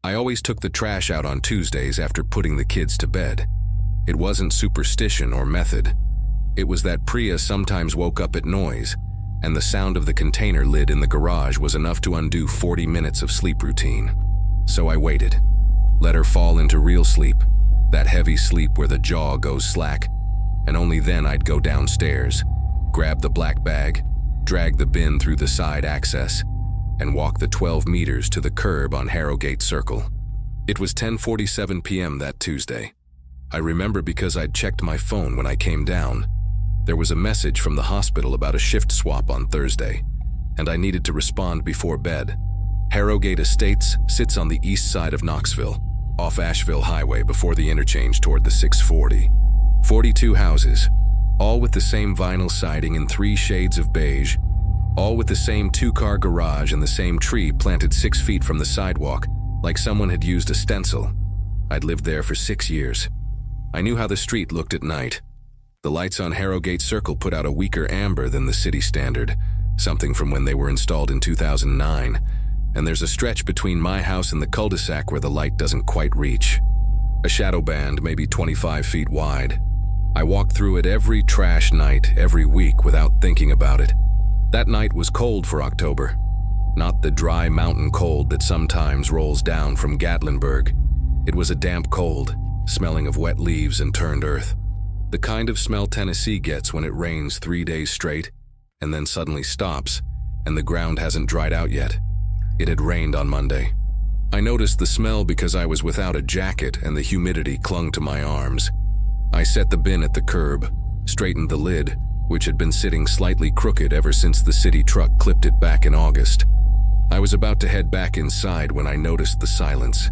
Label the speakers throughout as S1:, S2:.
S1: I always took the trash out on Tuesdays after putting the kids to bed. It wasn't superstition or method. It was that Priya sometimes woke up at noise, and the sound of the container lid in the garage was enough to undo 40 minutes of sleep routine. So I waited. Let her fall into real sleep, that heavy sleep where the jaw goes slack, and only then I'd go downstairs, grab the black bag, drag the bin through the side access, and walk the 12 meters to the curb on Harrogate Circle. It was 10:47 p.m. that Tuesday. I remember because I'd checked my phone when I came down. There was a message from the hospital about a shift swap on Thursday, and I needed to respond before bed. Harrogate Estates sits on the east side of Knoxville, off Asheville Highway before the interchange toward the 640. 42 houses, all with the same vinyl siding in 3 shades of beige, all with the same 2-car garage and the same tree planted 6 feet from the sidewalk, like someone had used a stencil. I'd lived there for 6 years. I knew how the street looked at night. The lights on Harrogate Circle put out a weaker amber than the city standard, something from when they were installed in 2009, and there's a stretch between my house and the cul-de-sac where the light doesn't quite reach. A shadow band maybe 25 feet wide. I walked through it every trash night, every week, without thinking about it. That night was cold for October. Not the dry mountain cold that sometimes rolls down from Gatlinburg. It was a damp cold, smelling of wet leaves and turned earth. The kind of smell Tennessee gets when it rains 3 days straight, and then suddenly stops, and the ground hasn't dried out yet. It had rained on Monday. I noticed the smell because I was without a jacket and the humidity clung to my arms. I set the bin at the curb, straightened the lid, which had been sitting slightly crooked ever since the city truck clipped it back in August. I was about to head back inside when I noticed the silence.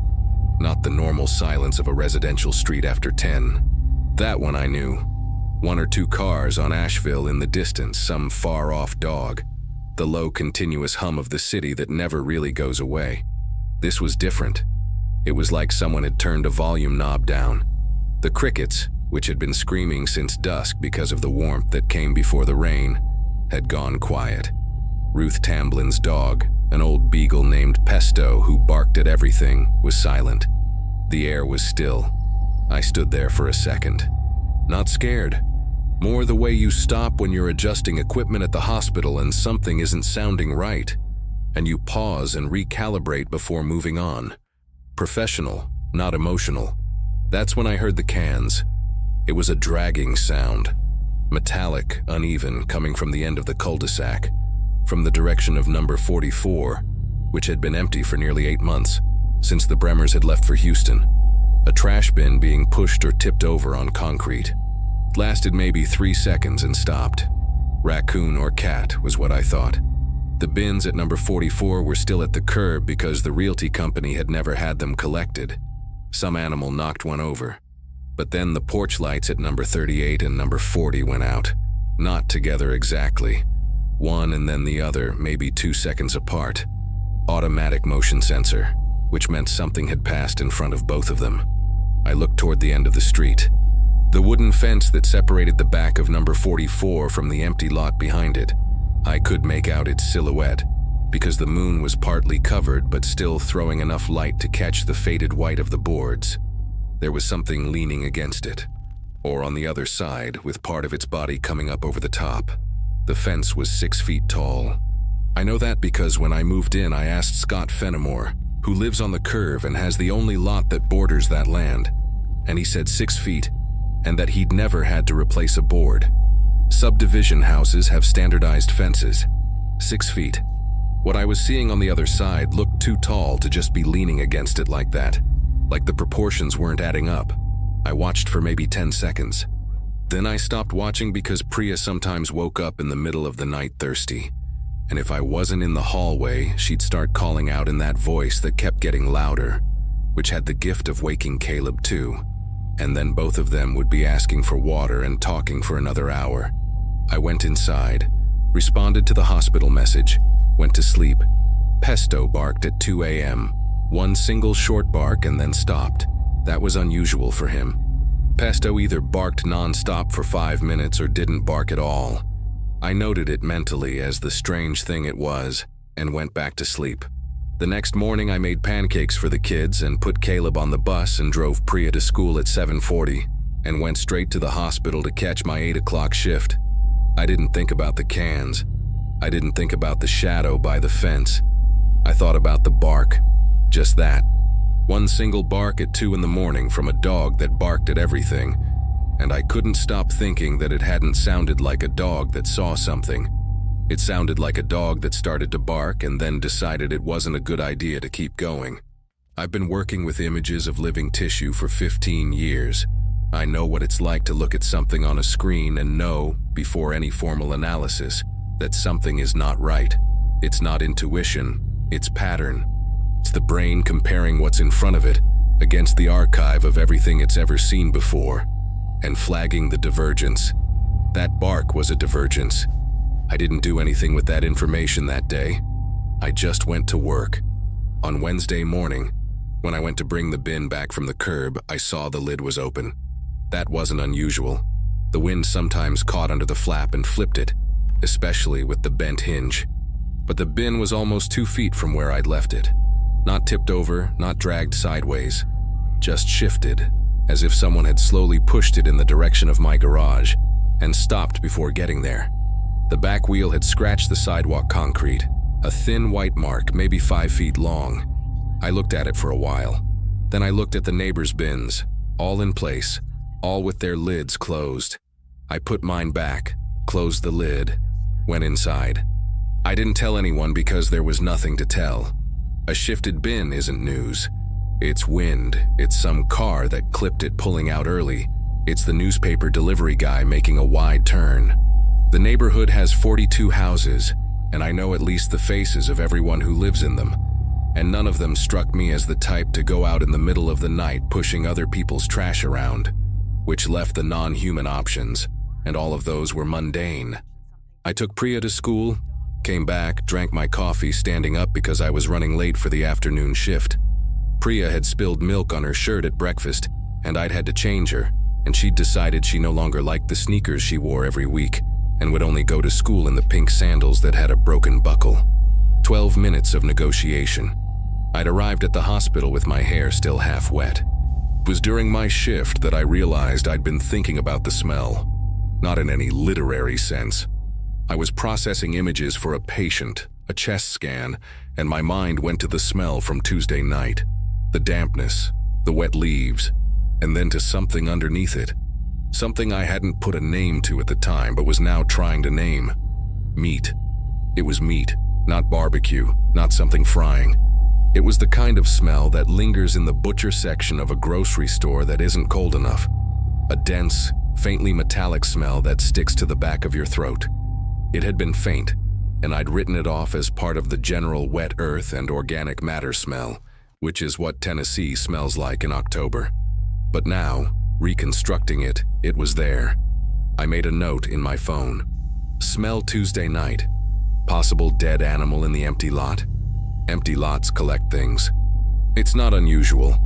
S1: Not the normal silence of a residential street after 10. That one I knew. 1 or 2 cars on Asheville in the distance, some far-off dog. The low continuous hum of the city that never really goes away. This was different. It was like someone had turned a volume knob down. The crickets, which had been screaming since dusk because of the warmth that came before the rain, had gone quiet. Ruth Tamblin's dog, an old beagle named Pesto who barked at everything, was silent. The air was still. I stood there for a second. Not scared. More the way you stop when you're adjusting equipment at the hospital and something isn't sounding right, and you pause and recalibrate before moving on. Professional, not emotional. That's when I heard the cans. It was a dragging sound. Metallic, uneven, coming from the end of the cul-de-sac, from the direction of number 44, which had been empty for nearly 8 months, since the Bremers had left for Houston. A trash bin being pushed or tipped over on concrete. It lasted maybe 3 seconds and stopped. Raccoon or cat was what I thought. The bins at number 44 were still at the curb because the realty company had never had them collected. Some animal knocked one over. But then the porch lights at number 38 and number 40 went out. Not together exactly. One and then the other, maybe 2 seconds apart. Automatic motion sensor, which meant something had passed in front of both of them. I looked toward the end of the street. The wooden fence that separated the back of number 44 from the empty lot behind it. I could make out its silhouette, because the moon was partly covered but still throwing enough light to catch the faded white of the boards. There was something leaning against it, or on the other side, with part of its body coming up over the top. The fence was 6 feet tall. I know that because when I moved in, I asked Scott Fenimore, who lives on the curve and has the only lot that borders that land, and he said 6 feet, and that he'd never had to replace a board. Subdivision houses have standardized fences. 6 feet. What I was seeing on the other side looked too tall to just be leaning against it like that. Like the proportions weren't adding up. I watched for maybe 10 seconds. Then I stopped watching because Priya sometimes woke up in the middle of the night thirsty. And if I wasn't in the hallway, she'd start calling out in that voice that kept getting louder, which had the gift of waking Caleb too. And then both of them would be asking for water and talking for another hour. I went inside, responded to the hospital message, went to sleep. Pesto barked at 2 a.m., one single short bark and then stopped. That was unusual for him. Pesto either barked non-stop for 5 minutes or didn't bark at all. I noted it mentally as the strange thing it was and went back to sleep. The next morning I made pancakes for the kids and put Caleb on the bus and drove Priya to school at 7:40 and went straight to the hospital to catch my 8 o'clock shift. I didn't think about the cans. I didn't think about the shadow by the fence. I thought about the bark. Just that. One single bark at 2 in the morning from a dog that barked at everything, and I couldn't stop thinking that it hadn't sounded like a dog that saw something. It sounded like a dog that started to bark and then decided it wasn't a good idea to keep going. I've been working with images of living tissue for 15 years. I know what it's like to look at something on a screen and know, before any formal analysis, that something is not right. It's not intuition, it's pattern. It's the brain comparing what's in front of it against the archive of everything it's ever seen before, and flagging the divergence. That bark was a divergence. I didn't do anything with that information that day. I just went to work. On Wednesday morning, when I went to bring the bin back from the curb, I saw the lid was open. That wasn't unusual. The wind sometimes caught under the flap and flipped it, especially with the bent hinge. But the bin was almost 2 feet from where I'd left it. Not tipped over, not dragged sideways. Just shifted, as if someone had slowly pushed it in the direction of my garage, and stopped before getting there. The back wheel had scratched the sidewalk concrete, a thin white mark, maybe 5 feet long. I looked at it for a while. Then I looked at the neighbors' bins, all in place, all with their lids closed. I put mine back, closed the lid, went inside. I didn't tell anyone because there was nothing to tell. A shifted bin isn't news. It's wind, it's some car that clipped it pulling out early. It's the newspaper delivery guy making a wide turn. The neighborhood has 42 houses, and I know at least the faces of everyone who lives in them. And none of them struck me as the type to go out in the middle of the night pushing other people's trash around, which left the non-human options, and all of those were mundane. I took Priya to school, came back, drank my coffee standing up because I was running late for the afternoon shift. Priya had spilled milk on her shirt at breakfast, and I'd had to change her, and she'd decided she no longer liked the sneakers she wore every week, and would only go to school in the pink sandals that had a broken buckle. 12 minutes of negotiation. I'd arrived at the hospital with my hair still half wet. It was during my shift that I realized I'd been thinking about the smell. Not in any literary sense. I was processing images for a patient, a chest scan, and my mind went to the smell from Tuesday night. The dampness, the wet leaves, and then to something underneath it. Something I hadn't put a name to at the time but was now trying to name. Meat. It was meat, not barbecue, not something frying. It was the kind of smell that lingers in the butcher section of a grocery store that isn't cold enough. A dense, faintly metallic smell that sticks to the back of your throat. It had been faint, and I'd written it off as part of the general wet earth and organic matter smell, which is what Tennessee smells like in October. But now, reconstructing it, it was there. I made a note in my phone. Smell Tuesday night. Possible dead animal in the empty lot. Empty lots collect things. It's not unusual.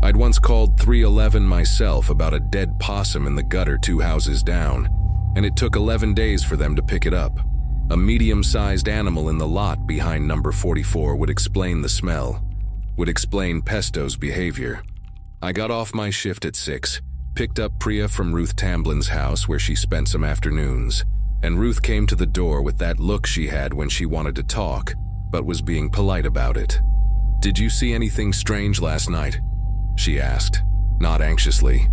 S1: I'd once called 311 myself about a dead possum in the gutter 2 houses down, and it took 11 days for them to pick it up. A medium-sized animal in the lot behind number 44 would explain the smell, would explain Pesto's behavior. I got off my shift at 6, picked up Priya from Ruth Tamblin's house where she spent some afternoons, and Ruth came to the door with that look she had when she wanted to talk, but was being polite about it. "Did you see anything strange last night?" she asked, not anxiously,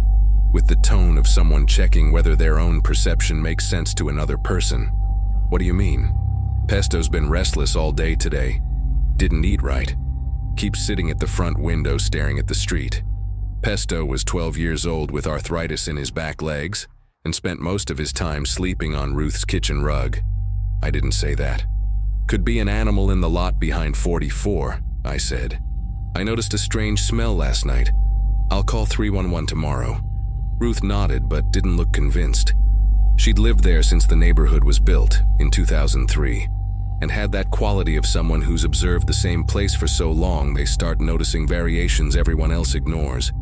S1: with the tone of someone checking whether their own perception makes sense to another person. "What do you mean?" "Pesto's been restless all day today. Didn't eat right. Keeps sitting at the front window staring at the street." Pesto was 12 years old with arthritis in his back legs and spent most of his time sleeping on Ruth's kitchen rug. I didn't say that. "Could be an animal in the lot behind 44, I said. "I noticed a strange smell last night. I'll call 311 tomorrow." Ruth nodded but didn't look convinced. She'd lived there since the neighborhood was built in 2003 and had that quality of someone who's observed the same place for so long they start noticing variations everyone else ignores.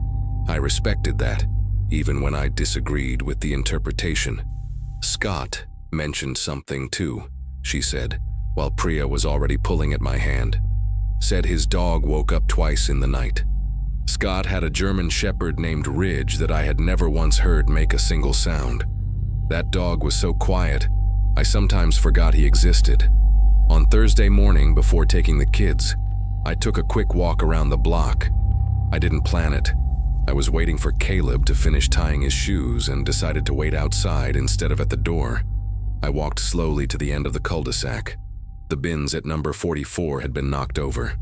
S1: I respected that, even when I disagreed with the interpretation. "Scott mentioned something too," she said, while Priya was already pulling at my hand. said his dog woke up twice in the night. Scott had a German Shepherd named Ridge that I had never once heard make a single sound. That dog was so quiet, I sometimes forgot he existed. On Thursday morning, before taking the kids, I took a quick walk around the block. I didn't plan it. I was waiting for Caleb to finish tying his shoes and decided to wait outside instead of at the door. I walked slowly to the end of the cul-de-sac. The bins at number 44 had been knocked over.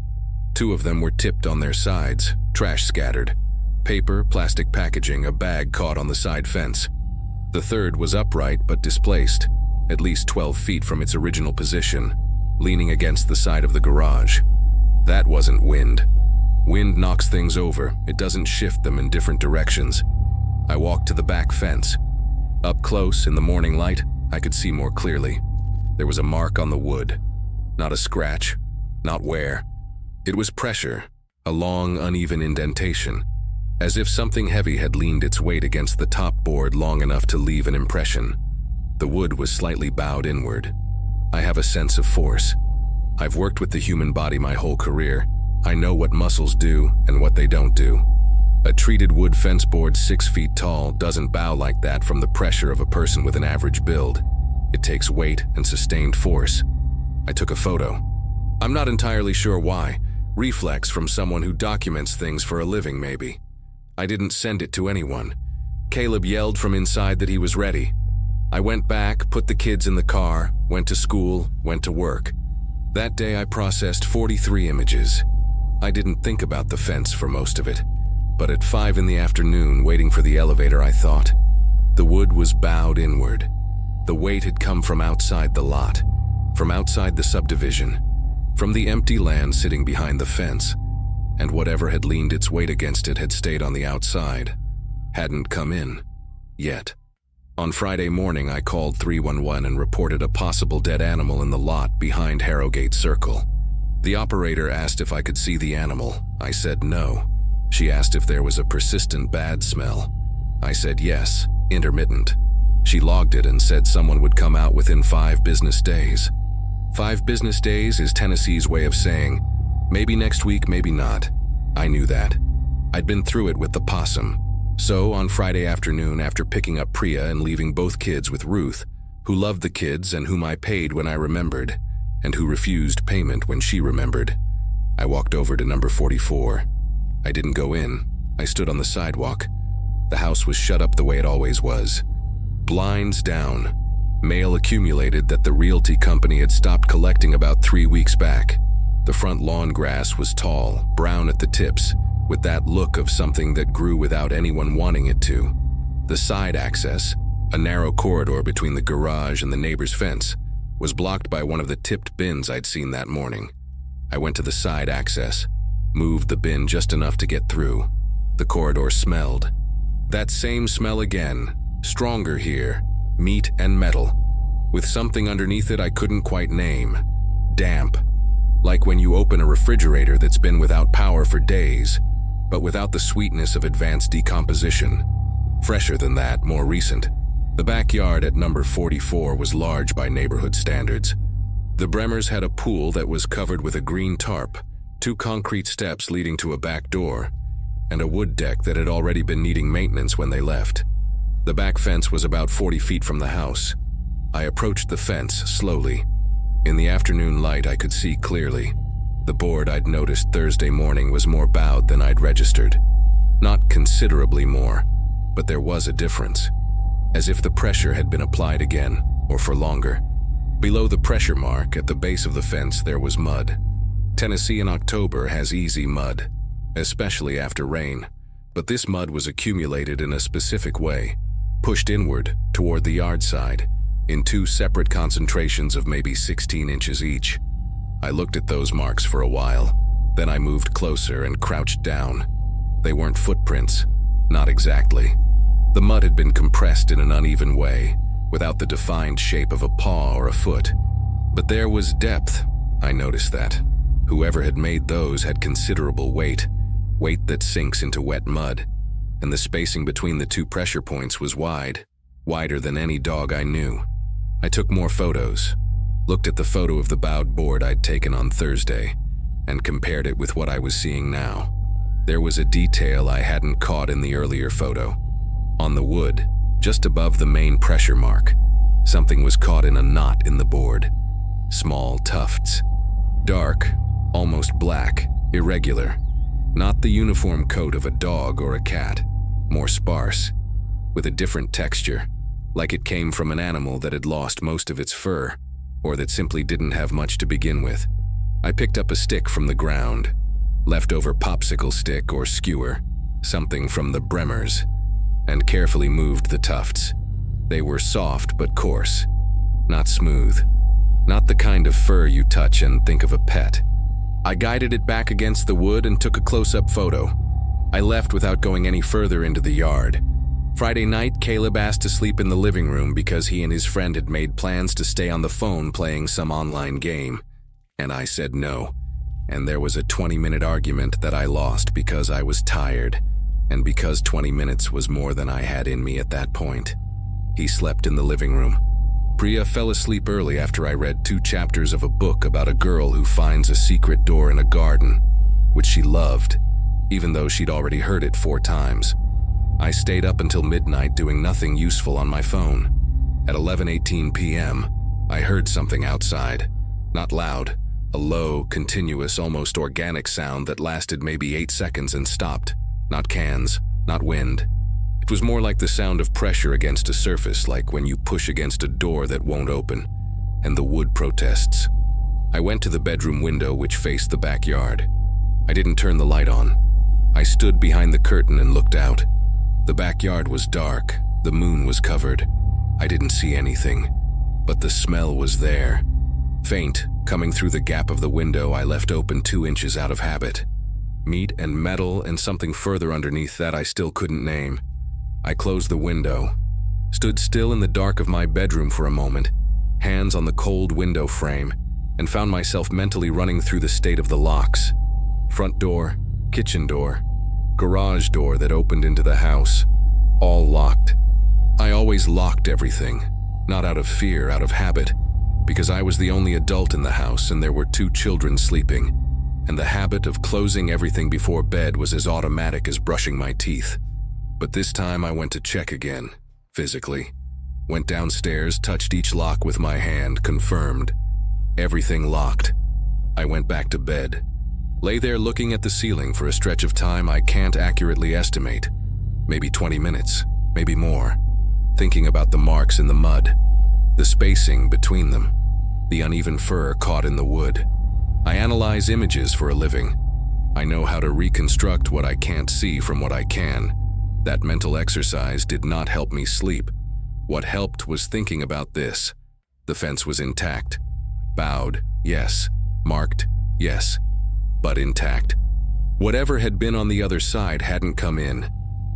S1: 2 of them were tipped on their sides, trash scattered. Paper, plastic packaging, a bag caught on the side fence. The third was upright but displaced, at least 12 feet from its original position, leaning against the side of the garage. That wasn't wind. Wind knocks things over, it doesn't shift them in different directions. I walked to the back fence. Up close, in the morning light, I could see more clearly. There was a mark on the wood. Not a scratch, not wear. It was pressure, a long, uneven indentation, as if something heavy had leaned its weight against the top board long enough to leave an impression. The wood was slightly bowed inward. I have a sense of force. I've worked with the human body my whole career. I know what muscles do and what they don't do. A treated wood fence board 6 feet tall doesn't bow like that from the pressure of a person with an average build. It takes weight and sustained force. I took a photo. I'm not entirely sure why. Reflex from someone who documents things for a living, maybe. I didn't send it to anyone. Caleb yelled from inside that he was ready. I went back, put the kids in the car, went to school, went to work. That day I processed 43 images. I didn't think about the fence for most of it, but at 5 in the afternoon, waiting for the elevator, I thought. The wood was bowed inward. The weight had come from outside the lot, from outside the subdivision, from the empty land sitting behind the fence, and whatever had leaned its weight against it had stayed on the outside, hadn't come in, yet. On Friday morning, I called 311 and reported a possible dead animal in the lot behind Harrogate Circle. The operator asked if I could see the animal. I said no. She asked if there was a persistent bad smell. I said yes, intermittent. She logged it and said someone would come out within 5 business days. 5 business days is Tennessee's way of saying, maybe next week, maybe not. I knew that. I'd been through it with the possum. So on Friday afternoon, after picking up Priya and leaving both kids with Ruth, who loved the kids and whom I paid when I remembered, and who refused payment when she remembered, I walked over to number 44. I didn't go in. I stood on the sidewalk. The house was shut up the way it always was. Blinds down. Mail accumulated that the realty company had stopped collecting about 3 weeks back. The front lawn grass was tall, brown at the tips, with that look of something that grew without anyone wanting it to. The side access, a narrow corridor between the garage and the neighbor's fence, was blocked by one of the tipped bins I'd seen that morning. I went to the side access, moved the bin just enough to get through. The corridor smelled. That same smell again, stronger here, meat and metal, with something underneath it I couldn't quite name. Damp. Like when you open a refrigerator that's been without power for days, but without the sweetness of advanced decomposition. Fresher than that, more recent. The backyard at number 44 was large by neighborhood standards. The Bremers had a pool that was covered with a green tarp, 2 concrete steps leading to a back door, and a wood deck that had already been needing maintenance when they left. The back fence was about 40 feet from the house. I approached the fence slowly. In the afternoon light, I could see clearly. The board I'd noticed Thursday morning was more bowed than I'd registered. Not considerably more, but there was a difference. As if the pressure had been applied again, or for longer. Below the pressure mark, at the base of the fence, there was mud. Tennessee in October has easy mud, especially after rain, but this mud was accumulated in a specific way, pushed inward toward the yard side, in 2 separate concentrations of maybe 16 inches each. I looked at those marks for a while, then I moved closer and crouched down. They weren't footprints, not exactly. The mud had been compressed in an uneven way, without the defined shape of a paw or a foot. But there was depth, I noticed that. Whoever had made those had considerable weight that sinks into wet mud, and the spacing between the 2 pressure points was wide, wider than any dog I knew. I took more photos, looked at the photo of the bowed board I'd taken on Thursday. and compared it with what I was seeing now. There was a detail I hadn't caught in the earlier photo. On the wood, just above the main pressure mark, something was caught in a knot in the board. Small tufts. Dark, almost black, irregular. Not the uniform coat of a dog or a cat, more sparse, with a different texture, like it came from an animal that had lost most of its fur, or that simply didn't have much to begin with. I picked up a stick from the ground, leftover popsicle stick or skewer, something from the Bremers, and carefully moved the tufts. They were soft but coarse, not smooth, not the kind of fur you touch and think of a pet. I guided it back against the wood and took a close-up photo. I left without going any further into the yard. Friday night, Caleb asked to sleep in the living room because he and his friend had made plans to stay on the phone playing some online game. And I said no. And there was a 20-minute argument that I lost because I was tired, and because 20 minutes was more than I had in me at that point. He slept in the living room. Priya fell asleep early after I read 2 chapters of a book about a girl who finds a secret door in a garden, which she loved, even though she'd already heard it 4 times. I stayed up until midnight doing nothing useful on my phone. At 11:18 p.m., I heard something outside. Not loud, a low, continuous, almost organic sound that lasted maybe 8 seconds and stopped. Not cans, not wind. It was more like the sound of pressure against a surface, like when you push against a door that won't open, and the wood protests. I went to the bedroom window which faced the backyard. I didn't turn the light on. I stood behind the curtain and looked out. The backyard was dark, the moon was covered. I didn't see anything, but the smell was there. Faint, coming through the gap of the window I left open 2 inches out of habit. Meat and metal and something further underneath that I still couldn't name. I closed the window, stood still in the dark of my bedroom for a moment, hands on the cold window frame, and found myself mentally running through the state of the locks. Front door, kitchen door, garage door that opened into the house, all locked. I always locked everything, not out of fear, out of habit, because I was the only adult in the house and there were 2 children sleeping, and the habit of closing everything before bed was as automatic as brushing my teeth. But this time I went to check again, physically. Went downstairs, touched each lock with my hand, confirmed. Everything locked. I went back to bed. Lay there looking at the ceiling for a stretch of time I can't accurately estimate. Maybe 20 minutes, maybe more. Thinking about the marks in the mud, the spacing between them, the uneven fur caught in the wood. I analyze images for a living. I know how to reconstruct what I can't see from what I can. That mental exercise did not help me sleep. What helped was thinking about this. The fence was intact. Bowed, yes. Marked, yes. But intact. Whatever had been on the other side hadn't come in.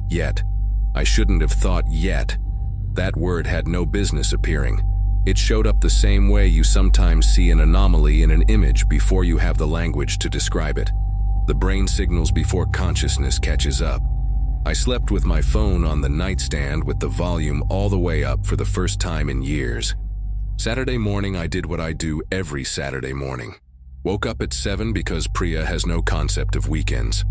S1: Yet. I shouldn't have thought yet. That word had no business appearing. It showed up the same way you sometimes see an anomaly in an image before you have the language to describe it. The brain signals before consciousness catches up. I slept with my phone on the nightstand with the volume all the way up for the first time in years. Saturday morning I did what I do every Saturday morning. Woke up at 7 because Priya has no concept of weekends.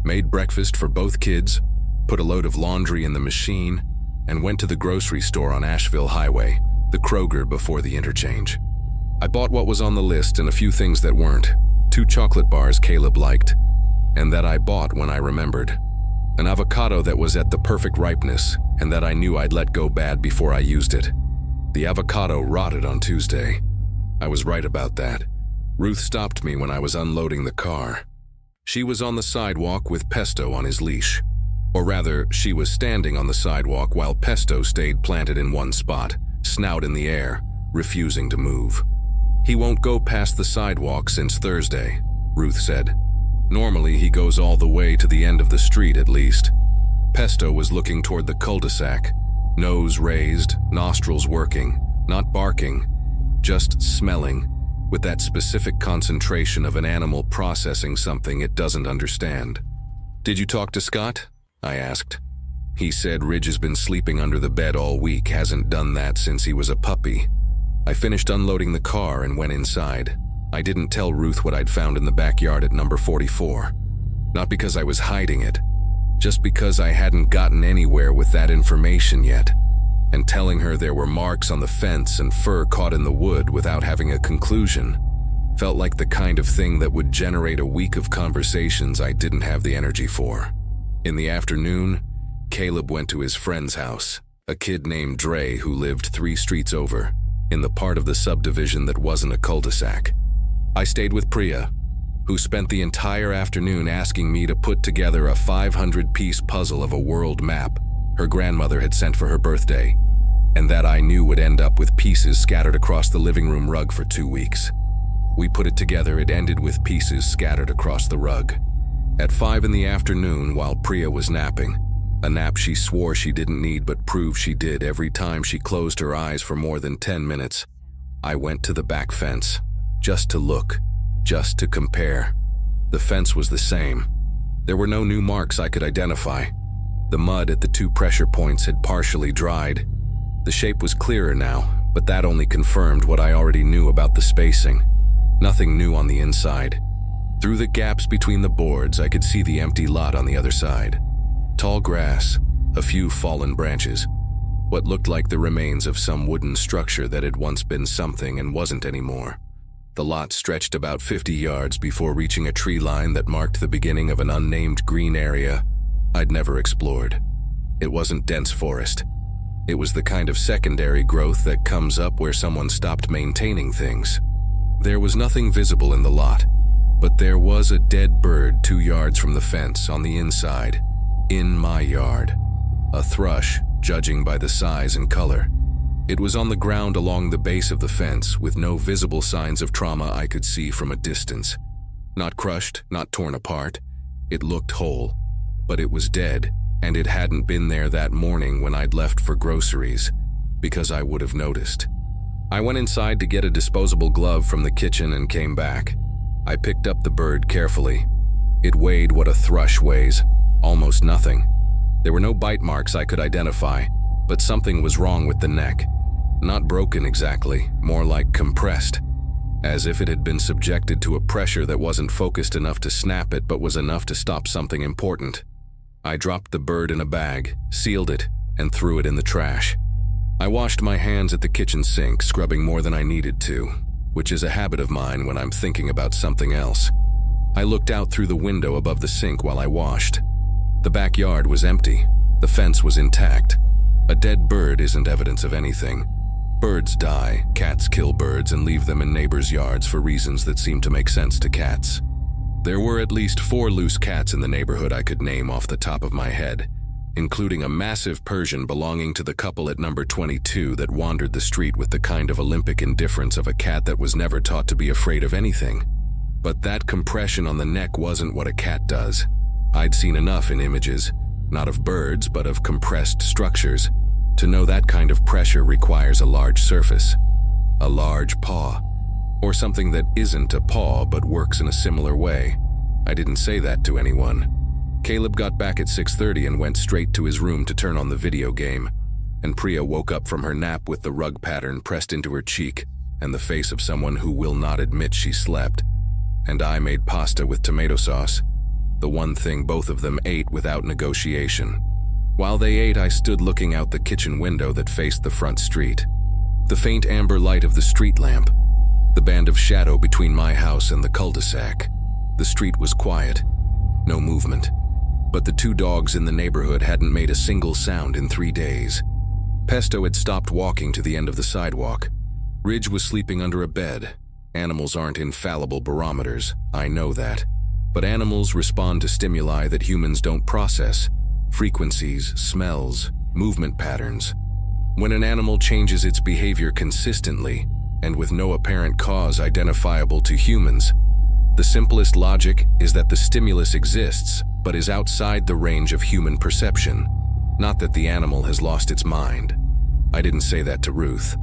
S1: Made breakfast for both kids, put a load of laundry in the machine, and went to the grocery store on Asheville Highway, the Kroger before the interchange. I bought what was on the list and a few things that weren't. 2 chocolate bars Caleb liked, and that I bought when I remembered. An avocado that was at the perfect ripeness, and that I knew I'd let go bad before I used it. The avocado rotted on Tuesday. I was right about that. Ruth stopped me when I was unloading the car. She was on the sidewalk with Pesto on his leash. Or rather, she was standing on the sidewalk while Pesto stayed planted in one spot, snout in the air, refusing to move. He won't go past the sidewalk since Thursday, Ruth said. Normally, he goes all the way to the end of the street at least. Pesto was looking toward the cul-de-sac, nose raised, nostrils working, not barking, just smelling, with that specific concentration of an animal processing something it doesn't understand. "Did you talk to Scott?" I asked. He said Ridge has been sleeping under the bed all week, hasn't done that since he was a puppy. I finished unloading the car and went inside. I didn't tell Ruth what I'd found in the backyard at number 44. Not because I was hiding it, just because I hadn't gotten anywhere with that information yet. And telling her there were marks on the fence and fur caught in the wood without having a conclusion felt like the kind of thing that would generate a week of conversations I didn't have the energy for. In the afternoon, Caleb went to his friend's house, a kid named Dre who lived 3 streets over, in the part of the subdivision that wasn't a cul-de-sac. I stayed with Priya, who spent the entire afternoon asking me to put together a 500-piece puzzle of a world map her grandmother had sent for her birthday, and that I knew would end up with pieces scattered across the living room rug for 2 weeks. We put it together, it ended with pieces scattered across the rug. At 5 in the afternoon, while Priya was napping, a nap she swore she didn't need but proved she did every time she closed her eyes for more than 10 minutes, I went to the back fence, just to look, just to compare. The fence was the same. There were no new marks I could identify. The mud at the 2 pressure points had partially dried. The shape was clearer now, but that only confirmed what I already knew about the spacing. Nothing new on the inside. Through the gaps between the boards, I could see the empty lot on the other side. Tall grass, a few fallen branches, what looked like the remains of some wooden structure that had once been something and wasn't anymore. The lot stretched about 50 yards before reaching a tree line that marked the beginning of an unnamed green area I'd never explored. It wasn't dense forest. It was the kind of secondary growth that comes up where someone stopped maintaining things. There was nothing visible in the lot, but there was a dead bird 2 yards from the fence on the inside, in my yard. A thrush, judging by the size and color. It was on the ground along the base of the fence with no visible signs of trauma I could see from a distance. Not crushed, not torn apart. It looked whole, but it was dead, and it hadn't been there that morning when I'd left for groceries, because I would have noticed. I went inside to get a disposable glove from the kitchen and came back. I picked up the bird carefully. It weighed what a thrush weighs, almost nothing. There were no bite marks I could identify, but something was wrong with the neck. Not broken exactly, more like compressed, as if it had been subjected to a pressure that wasn't focused enough to snap it but was enough to stop something important. I dropped the bird in a bag, sealed it, and threw it in the trash. I washed my hands at the kitchen sink, scrubbing more than I needed to, which is a habit of mine when I'm thinking about something else. I looked out through the window above the sink while I washed. The backyard was empty. The fence was intact. A dead bird isn't evidence of anything. Birds die, cats kill birds and leave them in neighbors' yards for reasons that seem to make sense to cats. There were at least 4 loose cats in the neighborhood I could name off the top of my head, including a massive Persian belonging to the couple at number 22 that wandered the street with the kind of Olympic indifference of a cat that was never taught to be afraid of anything. But that compression on the neck wasn't what a cat does. I'd seen enough in images, not of birds but of compressed structures, to know that kind of pressure requires a large surface, a large paw, or something that isn't a paw but works in a similar way. I didn't say that to anyone. Caleb got back at 6:30 and went straight to his room to turn on the video game, and Priya woke up from her nap with the rug pattern pressed into her cheek and the face of someone who will not admit she slept, and I made pasta with tomato sauce, the one thing both of them ate without negotiation. While they ate, I stood looking out the kitchen window that faced the front street. The faint amber light of the street lamp, the band of shadow between my house and the cul-de-sac. The street was quiet, no movement. But the 2 dogs in the neighborhood hadn't made a single sound in 3 days. Pesto had stopped walking to the end of the sidewalk. Ridge was sleeping under a bed. Animals aren't infallible barometers, I know that. But animals respond to stimuli that humans don't process. Frequencies, smells, movement patterns. When an animal changes its behavior consistently, and with no apparent cause identifiable to humans, the simplest logic is that the stimulus exists, but is outside the range of human perception, not that the animal has lost its mind. I didn't say that to Ruth,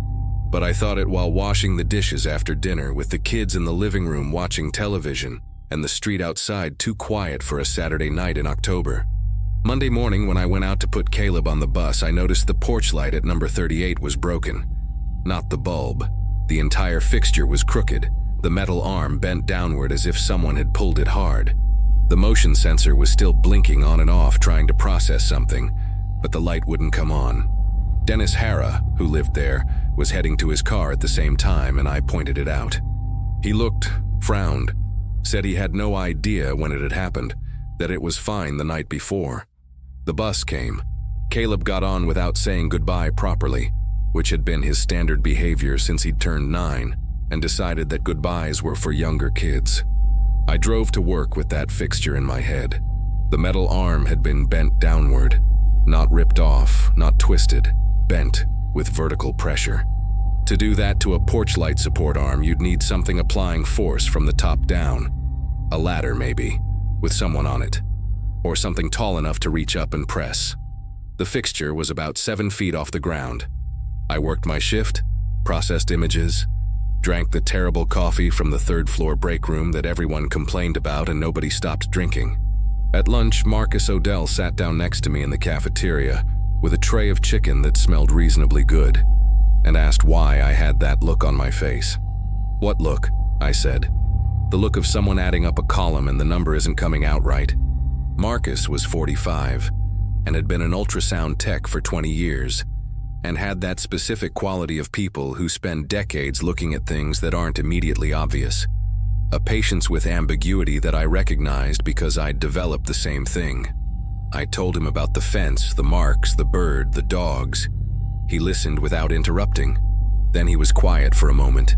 S1: but I thought it while washing the dishes after dinner with the kids in the living room watching television and the street outside too quiet for a Saturday night in October. Monday morning when I went out to put Caleb on the bus, I noticed the porch light at number 38 was broken. Not the bulb. The entire fixture was crooked. The metal arm bent downward as if someone had pulled it hard. The motion sensor was still blinking on and off, trying to process something, but the light wouldn't come on. Dennis Hara, who lived there, was heading to his car at the same time, and I pointed it out. He looked, frowned, said he had no idea when it had happened, that it was fine the night before. The bus came. Caleb got on without saying goodbye properly, which had been his standard behavior since he'd turned 9, and decided that goodbyes were for younger kids. I drove to work with that fixture in my head. The metal arm had been bent downward, not ripped off, not twisted, bent with vertical pressure. To do that to a porch light support arm, you'd need something applying force from the top down. A ladder, maybe, with someone on it, or something tall enough to reach up and press. The fixture was about 7 feet off the ground. I worked my shift, processed images, drank the terrible coffee from the third-floor break room that everyone complained about and nobody stopped drinking. At lunch, Marcus Odell sat down next to me in the cafeteria with a tray of chicken that smelled reasonably good, and asked why I had that look on my face. "What look?" I said. "The look of someone adding up a column and the number isn't coming out right." Marcus was 45 and had been an ultrasound tech for 20 years, and had that specific quality of people who spend decades looking at things that aren't immediately obvious. A patience with ambiguity that I recognized because I'd developed the same thing. I told him about the fence, the marks, the bird, the dogs. He listened without interrupting. Then he was quiet for a moment.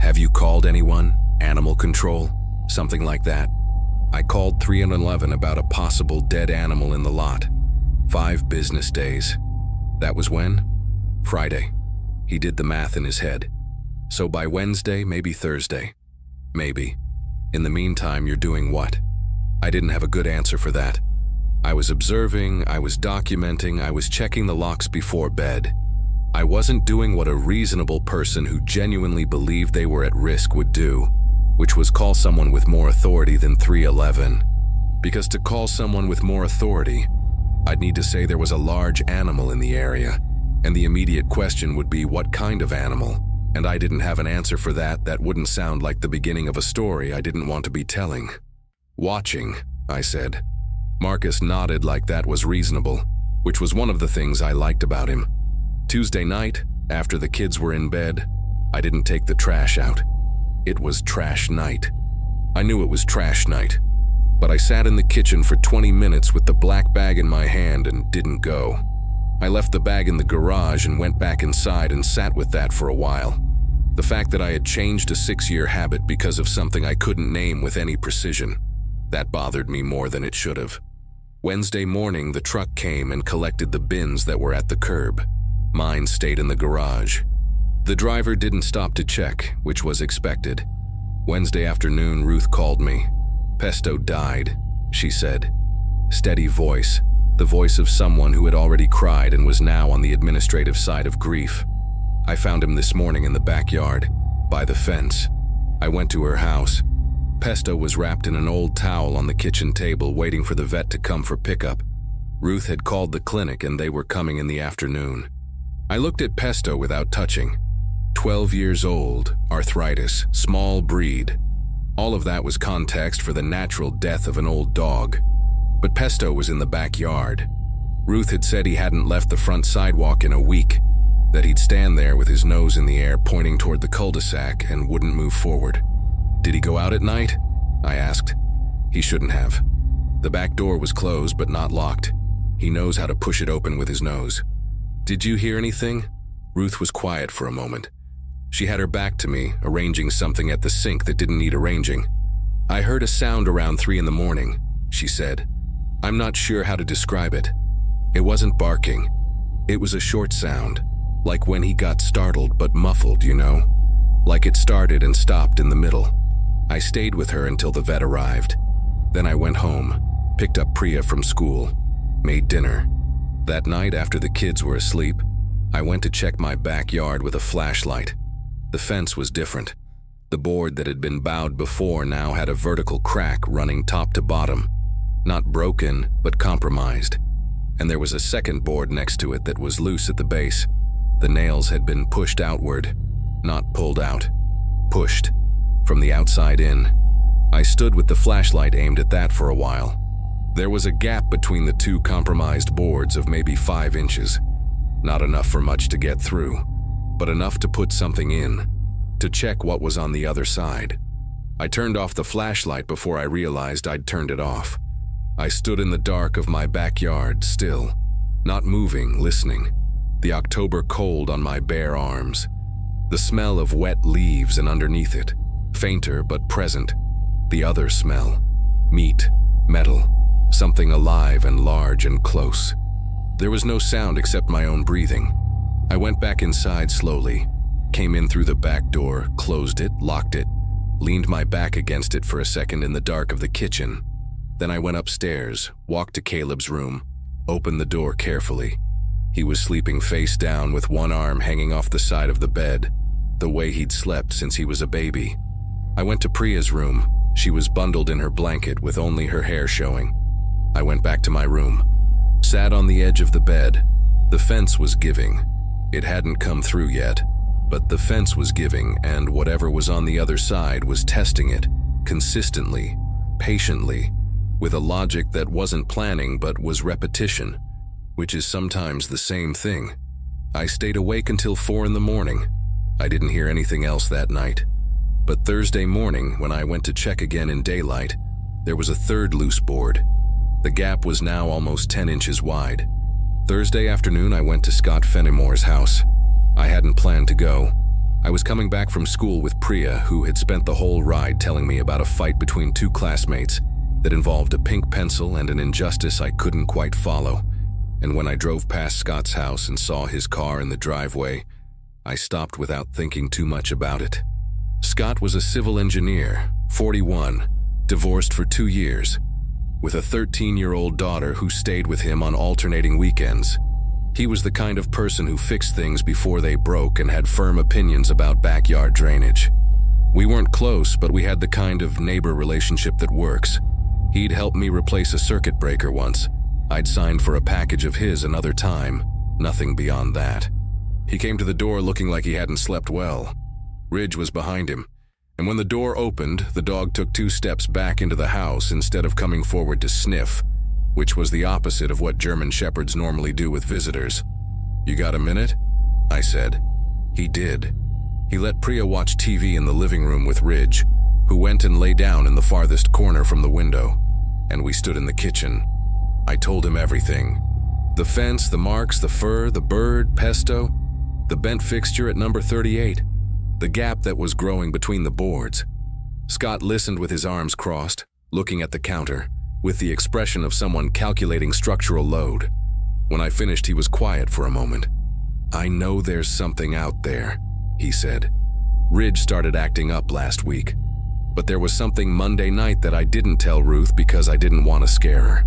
S1: "Have you called anyone? Animal control? Something like that?" I called 311 about a possible dead animal in the lot. 5 business days. That was when? Friday. He did the math in his head. So by Wednesday, maybe Thursday. Maybe. In the meantime, you're doing what? I didn't have a good answer for that. I was observing, I was documenting, I was checking the locks before bed. I wasn't doing what a reasonable person who genuinely believed they were at risk would do, which was call someone with more authority than 311. Because to call someone with more authority, I'd need to say there was a large animal in the area, and the immediate question would be what kind of animal, and I didn't have an answer for that. That wouldn't sound like the beginning of a story I didn't want to be telling. "Watching," I said. Marcus nodded like that was reasonable, which was one of the things I liked about him. Tuesday night, after the kids were in bed, I didn't take the trash out. It was trash night. I knew it was trash night, but I sat in the kitchen for 20 minutes with the black bag in my hand and didn't go. I left the bag in the garage and went back inside and sat with that for a while. The fact that I had changed a 6-year habit because of something I couldn't name with any precision, that bothered me more than it should have. Wednesday morning, the truck came and collected the bins that were at the curb. Mine stayed in the garage. The driver didn't stop to check, which was expected. Wednesday afternoon, Ruth called me. "Pesto died," she said. Steady voice, the voice of someone who had already cried and was now on the administrative side of grief. I found him this morning in the backyard, by the fence. I went to her house. Pesto was wrapped in an old towel on the kitchen table, waiting for the vet to come for pickup. Ruth had called the clinic and they were coming in the afternoon. I looked at Pesto without touching. 12 years old, arthritis, small breed. All of that was context for the natural death of an old dog. But Pesto was in the backyard. Ruth had said he hadn't left the front sidewalk in a week, that he'd stand there with his nose in the air pointing toward the cul-de-sac and wouldn't move forward. "Did he go out at night?" I asked. He shouldn't have. The back door was closed but not locked. He knows how to push it open with his nose. "Did you hear anything?" Ruth was quiet for a moment. She had her back to me, arranging something at the sink that didn't need arranging. "I heard a sound around 3 in the morning," she said. "I'm not sure how to describe it. It wasn't barking. It was a short sound, like when he got startled but muffled, you know? Like it started and stopped in the middle." I stayed with her until the vet arrived. Then I went home, picked up Priya from school, made dinner. That night, after the kids were asleep, I went to check my backyard with a flashlight. The fence was different. The board that had been bowed before now had a vertical crack running top to bottom. Not broken, but compromised. And there was a second board next to it that was loose at the base. The nails had been pushed outward, not pulled out. Pushed. from the outside in. I stood with the flashlight aimed at that for a while. There was a gap between the two compromised boards of maybe 5 inches. Not enough for much to get through, but enough to put something in, to check what was on the other side. I turned off the flashlight before I realized I'd turned it off. I stood in the dark of my backyard, still, not moving, listening. The October cold on my bare arms. The smell of wet leaves, and underneath it, fainter but present, the other smell. Meat, metal, something alive and large and close. There was no sound except my own breathing. I went back inside slowly, came in through the back door, closed it, locked it, leaned my back against it for a second in the dark of the kitchen. Then I went upstairs, walked to Caleb's room, opened the door carefully. He was sleeping face down with one arm hanging off the side of the bed, the way he'd slept since he was a baby. I went to Priya's room. She was bundled in her blanket with only her hair showing. I went back to my room, sat on the edge of the bed. The fence was giving. It hadn't come through yet, but the fence was giving, and whatever was on the other side was testing it, consistently, patiently, with a logic that wasn't planning but was repetition, which is sometimes the same thing. I stayed awake until 4 in the morning. I didn't hear anything else that night. But Thursday morning, when I went to check again in daylight, there was a third loose board. The gap was now almost 10 inches wide. Thursday afternoon, I went to Scott Fenimore's house. I hadn't planned to go. I was coming back from school with Priya, who had spent the whole ride telling me about a fight between 2 classmates that involved a pink pencil and an injustice I couldn't quite follow. And when I drove past Scott's house and saw his car in the driveway, I stopped without thinking too much about it. Scott was a civil engineer, 41, divorced for 2 years, with a 13-year-old daughter who stayed with him on alternating weekends. He was the kind of person who fixed things before they broke and had firm opinions about backyard drainage. We weren't close, but we had the kind of neighbor relationship that works. He'd helped me replace a circuit breaker once. I'd signed for a package of his another time, nothing beyond that. He came to the door looking like he hadn't slept well. Ridge was behind him, and when the door opened, the dog took 2 steps back into the house instead of coming forward to sniff, which was the opposite of what German Shepherds normally do with visitors. "You got a minute?" I said. He did. He let Priya watch TV in the living room with Ridge, who went and lay down in the farthest corner from the window, and we stood in the kitchen. I told him everything. The fence, the marks, the fur, the bird, pesto, the bent fixture at number 38, the gap that was growing between the boards. Scott listened with his arms crossed, looking at the counter, with the expression of someone calculating structural load. When I finished, he was quiet for a moment. "I know there's something out there," he said. "Ridge started acting up last week, but there was something Monday night that I didn't tell Ruth because I didn't want to scare her."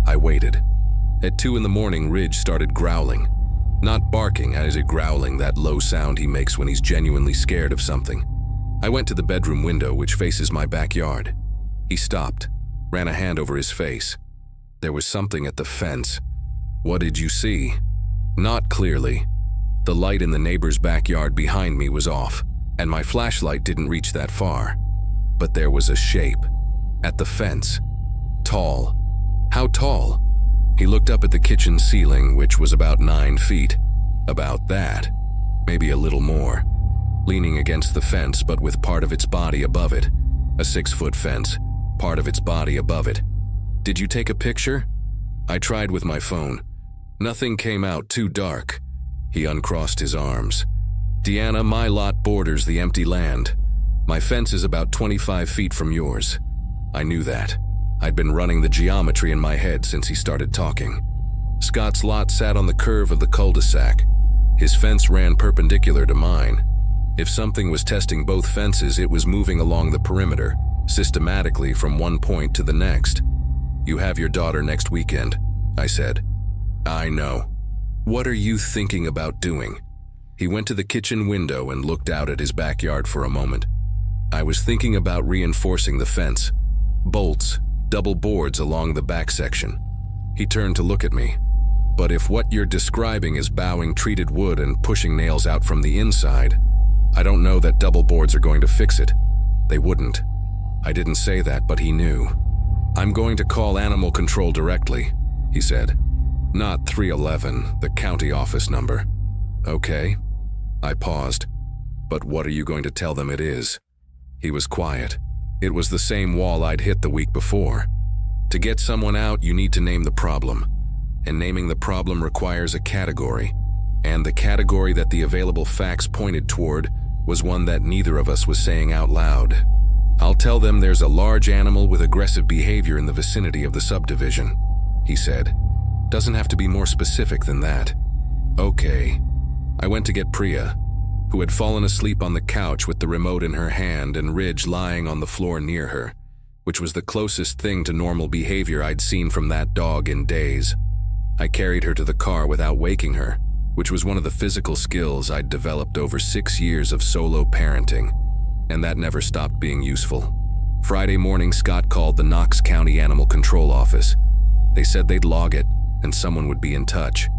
S1: I waited. At 2 in the morning, Ridge started growling. Not barking, as a growling, that low sound he makes when he's genuinely scared of something. I went to the bedroom window, which faces my backyard. He stopped, ran a hand over his face. There was something at the fence. "What did you see?" "Not clearly. The light in the neighbor's backyard behind me was off, and my flashlight didn't reach that far. But there was a shape. At the fence. Tall. How tall?" He looked up at the kitchen ceiling, which was about 9 feet. About that. Maybe a little more. Leaning against the fence, but with part of its body above it. A 6-foot fence. Part of its body above it. "Did you take a picture?" I tried with my phone. Nothing came out, too dark. He uncrossed his arms. "Deanna, my lot borders the empty land. My fence is about 25 feet from yours." I knew that. I'd been running the geometry in my head since he started talking. Scott's lot sat on the curve of the cul-de-sac. His fence ran perpendicular to mine. If something was testing both fences, it was moving along the perimeter, systematically from one point to the next. "You have your daughter next weekend," I said. "I know. What are you thinking about doing?" He went to the kitchen window and looked out at his backyard for a moment. "I was thinking about reinforcing the fence. Bolts, double boards along the back section." He turned to look at me. "But if what you're describing is bowing treated wood and pushing nails out from the inside, I don't know that double boards are going to fix it." They wouldn't. I didn't say that, but he knew. "I'm going to call animal control directly," he said. "Not 311, the county office number." "Okay." I paused. "But what are you going to tell them it is?" He was quiet. It was the same wall I'd hit the week before. To get someone out, you need to name the problem. And naming the problem requires a category. And the category that the available facts pointed toward was one that neither of us was saying out loud. "I'll tell them there's a large animal with aggressive behavior in the vicinity of the subdivision," he said. "Doesn't have to be more specific than that." "Okay." I went to get Priya, who had fallen asleep on the couch with the remote in her hand and Ridge lying on the floor near her, which was the closest thing to normal behavior I'd seen from that dog in days. I carried her to the car without waking her, which was one of the physical skills I'd developed over 6 years of solo parenting, and that never stopped being useful. Friday morning, Scott called the Knox County Animal Control Office. They said they'd log it, and someone would be in touch.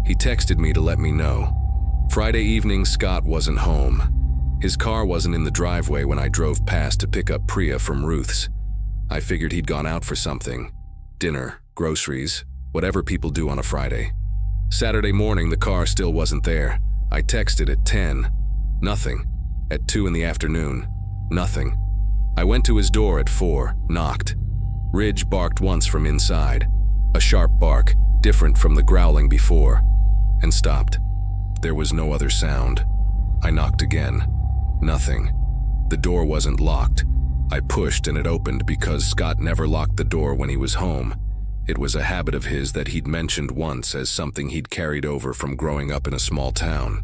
S1: He texted me to let me know. Friday evening, Scott wasn't home. His car wasn't in the driveway when I drove past to pick up Priya from Ruth's. I figured he'd gone out for something. Dinner, groceries, whatever people do on a Friday. Saturday morning, the car still wasn't there. I texted at 10. Nothing. At 2 in the afternoon. Nothing. I went to his door at 4, knocked. Ridge barked once from inside. A sharp bark, different from the growling before, and stopped. There was no other sound. I knocked again. Nothing. The door wasn't locked. I pushed and it opened because Scott never locked the door when he was home. It was a habit of his that he'd mentioned once as something he'd carried over from growing up in a small town.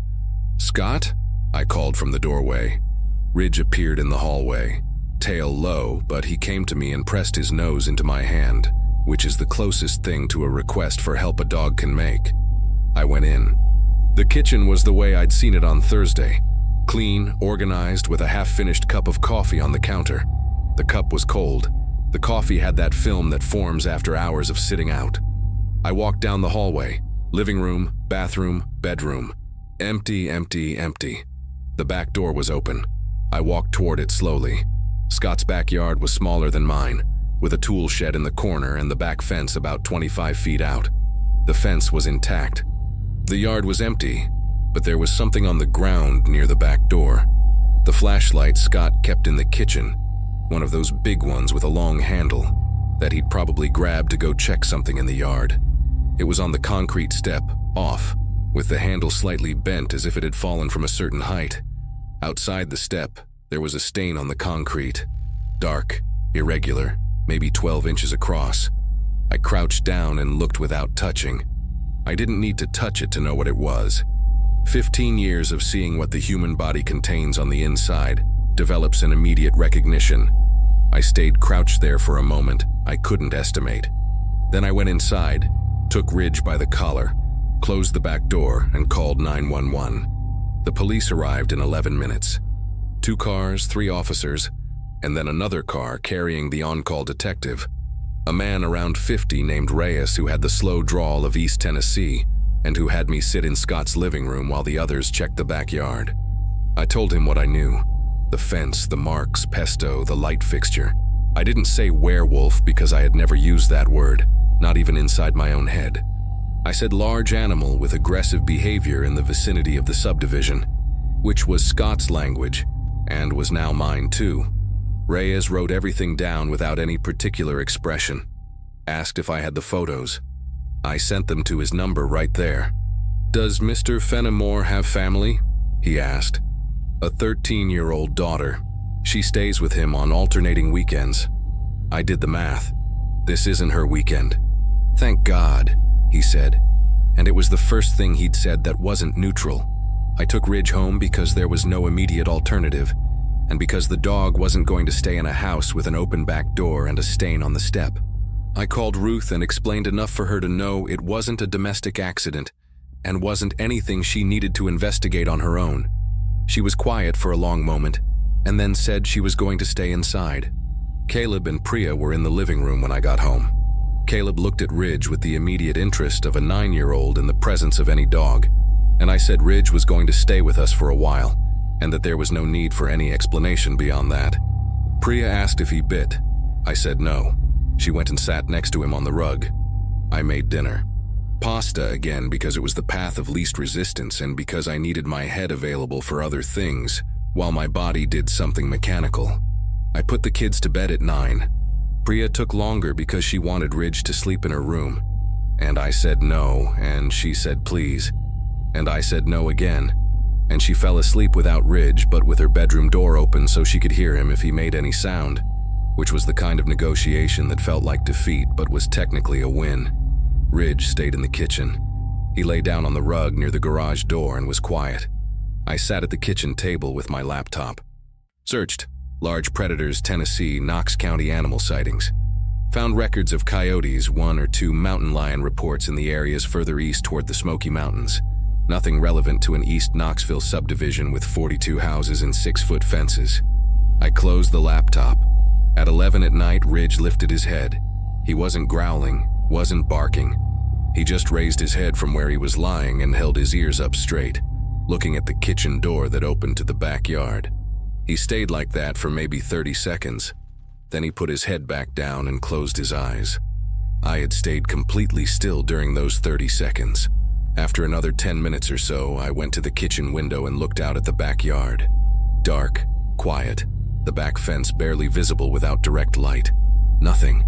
S1: "Scott?" I called from the doorway. Ridge appeared in the hallway, tail low, but he came to me and pressed his nose into my hand, which is the closest thing to a request for help a dog can make. I went in. The kitchen was the way I'd seen it on Thursday. Clean, organized, with a half-finished cup of coffee on the counter. The cup was cold. The coffee had that film that forms after hours of sitting out. I walked down the hallway. Living room, bathroom, bedroom. Empty, empty, empty. The back door was open. I walked toward it slowly. Scott's backyard was smaller than mine, with a tool shed in the corner and the back fence about 25 feet out. The fence was intact. The yard was empty, but there was something on the ground near the back door. The flashlight Scott kept in the kitchen, one of those big ones with a long handle, that he'd probably grabbed to go check something in the yard. It was on the concrete step, off, with the handle slightly bent as if it had fallen from a certain height. Outside the step, there was a stain on the concrete. Dark, irregular, maybe 12 inches across. I crouched down and looked without touching. I didn't need to touch it to know what it was. 15 years of seeing what the human body contains on the inside develops an immediate recognition. I stayed crouched there for a moment I couldn't estimate. Then I went inside, took Ridge by the collar, closed the back door, and called 911. The police arrived in 11 minutes. 2 cars, 3 officers, and then another car carrying the on-call detective. A man around 50 named Reyes who had the slow drawl of East Tennessee and who had me sit in Scott's living room while the others checked the backyard. I told him what I knew. The fence, the marks, pesto, the light fixture. I didn't say werewolf because I had never used that word, not even inside my own head. I said large animal with aggressive behavior in the vicinity of the subdivision, which was Scott's language and was now mine too. Reyes wrote everything down without any particular expression. Asked if I had the photos. I sent them to his number right there. "Does Mr. Fenimore have family?" he asked. "A 13-year-old daughter. She stays with him on alternating weekends." I did the math. "This isn't her weekend." "Thank God," he said. And it was the first thing he'd said that wasn't neutral. I took Ridge home because there was no immediate alternative, and because the dog wasn't going to stay in a house with an open back door and a stain on the step. I called Ruth and explained enough for her to know it wasn't a domestic accident and wasn't anything she needed to investigate on her own. She was quiet for a long moment and then said she was going to stay inside. Caleb and Priya were in the living room when I got home. Caleb looked at Ridge with the immediate interest of a 9-year-old in the presence of any dog, and I said Ridge was going to stay with us for a while and that there was no need for any explanation beyond that. Priya asked if he bit. I said no. She went and sat next to him on the rug. I made dinner. Pasta again because it was the path of least resistance and because I needed my head available for other things, while my body did something mechanical. I put the kids to bed at 9. Priya took longer because she wanted Ridge to sleep in her room. And I said no, and she said please. And I said no again. And she fell asleep without Ridge, but with her bedroom door open so she could hear him if he made any sound, which was the kind of negotiation that felt like defeat but was technically a win. Ridge stayed in the kitchen. He lay down on the rug near the garage door and was quiet. I sat at the kitchen table with my laptop. Searched. Large predators, Tennessee, Knox County animal sightings. Found records of coyotes, 1 or 2 mountain lion reports in the areas further east toward the Smoky Mountains. Nothing relevant to an East Knoxville subdivision with 42 houses and 6-foot fences. I closed the laptop. At 11 at night, Ridge lifted his head. He wasn't growling, wasn't barking. He just raised his head from where he was lying and held his ears up straight, looking at the kitchen door that opened to the backyard. He stayed like that for maybe 30 seconds. Then he put his head back down and closed his eyes. I had stayed completely still during those 30 seconds. After another 10 minutes or so, I went to the kitchen window and looked out at the backyard. Dark, quiet, the back fence barely visible without direct light. Nothing,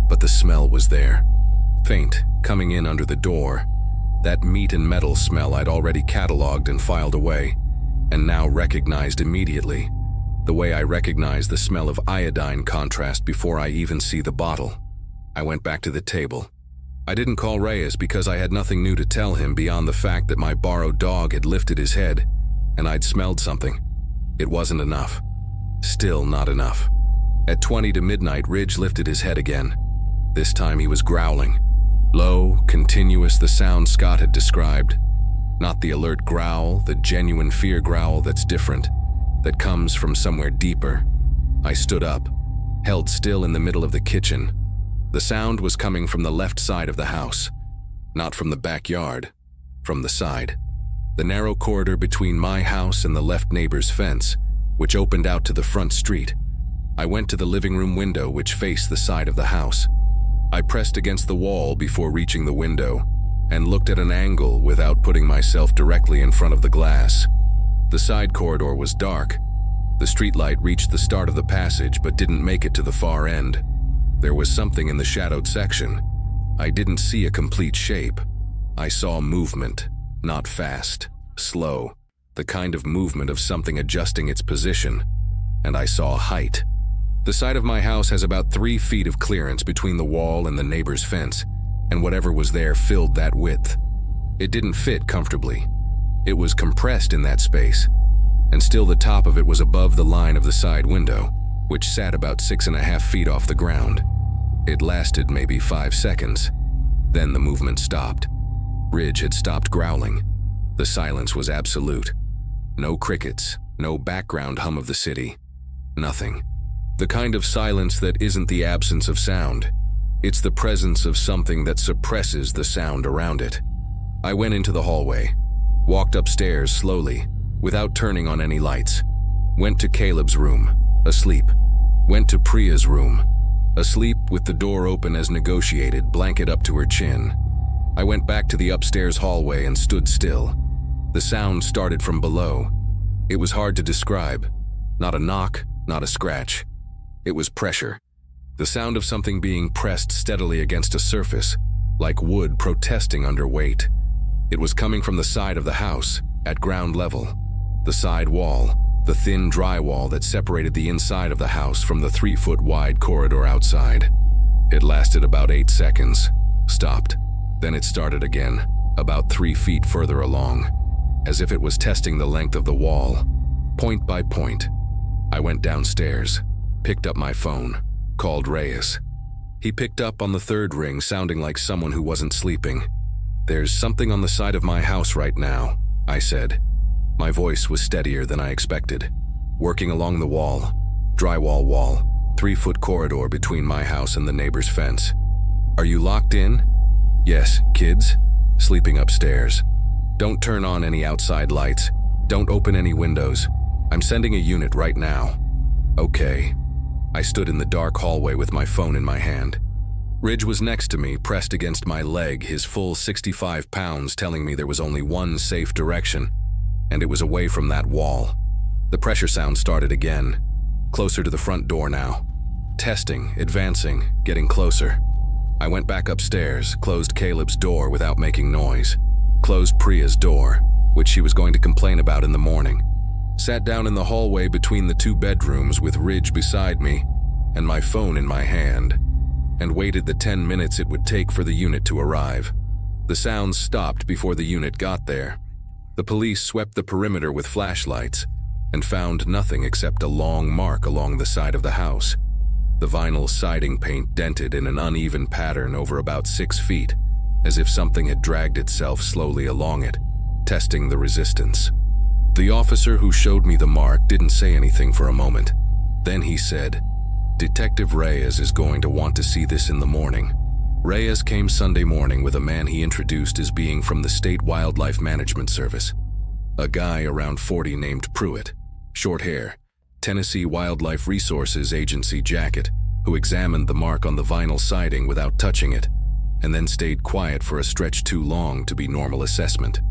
S1: but the smell was there. Faint, coming in under the door. That meat and metal smell I'd already cataloged and filed away, and now recognized immediately. The way I recognize the smell of iodine contrast before I even see the bottle. I went back to the table. I didn't call Reyes because I had nothing new to tell him beyond the fact that my borrowed dog had lifted his head, and I'd smelled something. It wasn't enough. Still not enough. At 20 to midnight, Ridge lifted his head again. This time he was growling. Low, continuous, the sound Scott had described. Not the alert growl, the genuine fear growl that's different, that comes from somewhere deeper. I stood up, held still in the middle of the kitchen. The sound was coming from the left side of the house, not from the backyard, from the side. The narrow corridor between my house and the left neighbor's fence, which opened out to the front street. I went to the living room window which faced the side of the house. I pressed against the wall before reaching the window and looked at an angle without putting myself directly in front of the glass. The side corridor was dark. The streetlight reached the start of the passage but didn't make it to the far end. There was something in the shadowed section. I didn't see a complete shape. I saw movement, not fast, slow, the kind of movement of something adjusting its position. And I saw height. The side of my house has about 3 feet of clearance between the wall and the neighbor's fence, and whatever was there filled that width. It didn't fit comfortably. It was compressed in that space, and still the top of it was above the line of the side window, which sat about 6.5 feet off the ground. It lasted maybe 5 seconds. Then the movement stopped. Ridge had stopped growling. The silence was absolute. No crickets, no background hum of the city. Nothing. The kind of silence that isn't the absence of sound. It's the presence of something that suppresses the sound around it. I went into the hallway, walked upstairs slowly, without turning on any lights. Went to Caleb's room, asleep. Went to Priya's room, asleep with the door open as negotiated, blanket up to her chin. I went back to the upstairs hallway and stood still. The sound started from below. It was hard to describe. Not a knock, not a scratch. It was pressure. The sound of something being pressed steadily against a surface, like wood protesting under weight. It was coming from the side of the house, at ground level. The side wall, the thin drywall that separated the inside of the house from the 3-foot wide corridor outside. It lasted about 8 seconds, stopped. Then it started again, about 3 feet further along, as if it was testing the length of the wall, point by point. I went downstairs, picked up my phone, called Reyes. He picked up on the 3rd ring, sounding like someone who wasn't sleeping. "There's something on the side of my house right now," I said. My voice was steadier than I expected. "Working along the wall, drywall wall, 3-foot corridor between my house and the neighbor's fence. Are you locked in?" "Yes, kids? Sleeping upstairs. Don't turn on any outside lights. Don't open any windows. I'm sending a unit right now." "Okay." I stood in the dark hallway with my phone in my hand. Ridge was next to me, pressed against my leg, his full 65 pounds telling me there was only one safe direction, and it was away from that wall. The pressure sound started again, closer to the front door now. Testing, advancing, getting closer. I went back upstairs, closed Caleb's door without making noise, closed Priya's door, which she was going to complain about in the morning. Sat down in the hallway between the two bedrooms with Ridge beside me and my phone in my hand, and waited the 10 minutes it would take for the unit to arrive. The sounds stopped before the unit got there. The police swept the perimeter with flashlights and found nothing except a long mark along the side of the house. The vinyl siding paint dented in an uneven pattern over about 6 feet, as if something had dragged itself slowly along it, testing the resistance. The officer who showed me the mark didn't say anything for a moment. Then he said, "Detective Reyes is going to want to see this in the morning." Reyes came Sunday morning with a man he introduced as being from the State Wildlife Management Service. A guy around 40 named Pruitt, short hair, Tennessee Wildlife Resources Agency jacket, who examined the mark on the vinyl siding without touching it, and then stayed quiet for a stretch too long to be normal assessment.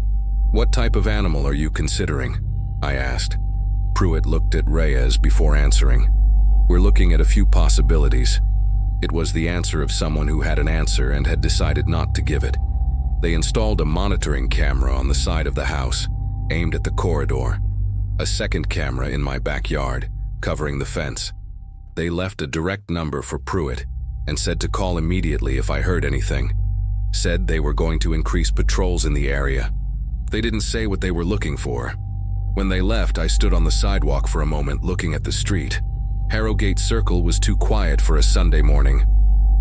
S1: "What type of animal are you considering?" I asked. Pruitt looked at Reyes before answering. "We're looking at a few possibilities." It was the answer of someone who had an answer and had decided not to give it. They installed a monitoring camera on the side of the house, aimed at the corridor. A second camera in my backyard, covering the fence. They left a direct number for Pruitt and said to call immediately if I heard anything. Said they were going to increase patrols in the area. They didn't say what they were looking for. When they left, I stood on the sidewalk for a moment looking at the street. Harrogate Circle was too quiet for a Sunday morning.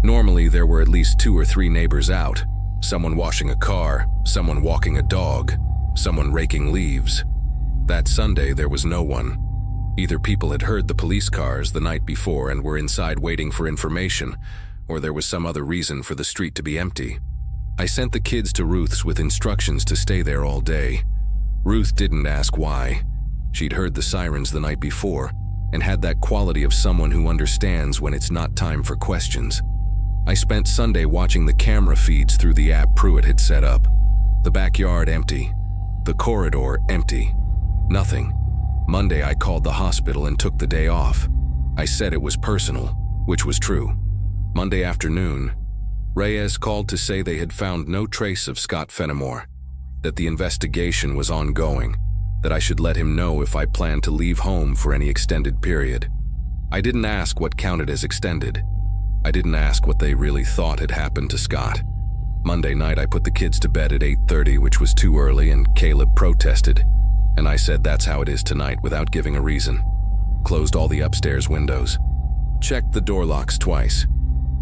S1: Normally there were at least 2 or 3 neighbors out. Someone washing a car, someone walking a dog, someone raking leaves. That Sunday there was no one. Either people had heard the police cars the night before and were inside waiting for information, or there was some other reason for the street to be empty. I sent the kids to Ruth's with instructions to stay there all day. Ruth didn't ask why. She'd heard the sirens the night before and had that quality of someone who understands when it's not time for questions. I spent Sunday watching the camera feeds through the app Pruitt had set up. The backyard empty. The corridor empty. Nothing. Monday I called the hospital and took the day off. I said it was personal, which was true. Monday afternoon, Reyes called to say they had found no trace of Scott Fenimore, that the investigation was ongoing, that I should let him know if I planned to leave home for any extended period. I didn't ask what counted as extended. I didn't ask what they really thought had happened to Scott. Monday night I put the kids to bed at 8:30, which was too early, and Caleb protested, and I said that's how it is tonight without giving a reason. Closed all the upstairs windows. Checked the door locks twice.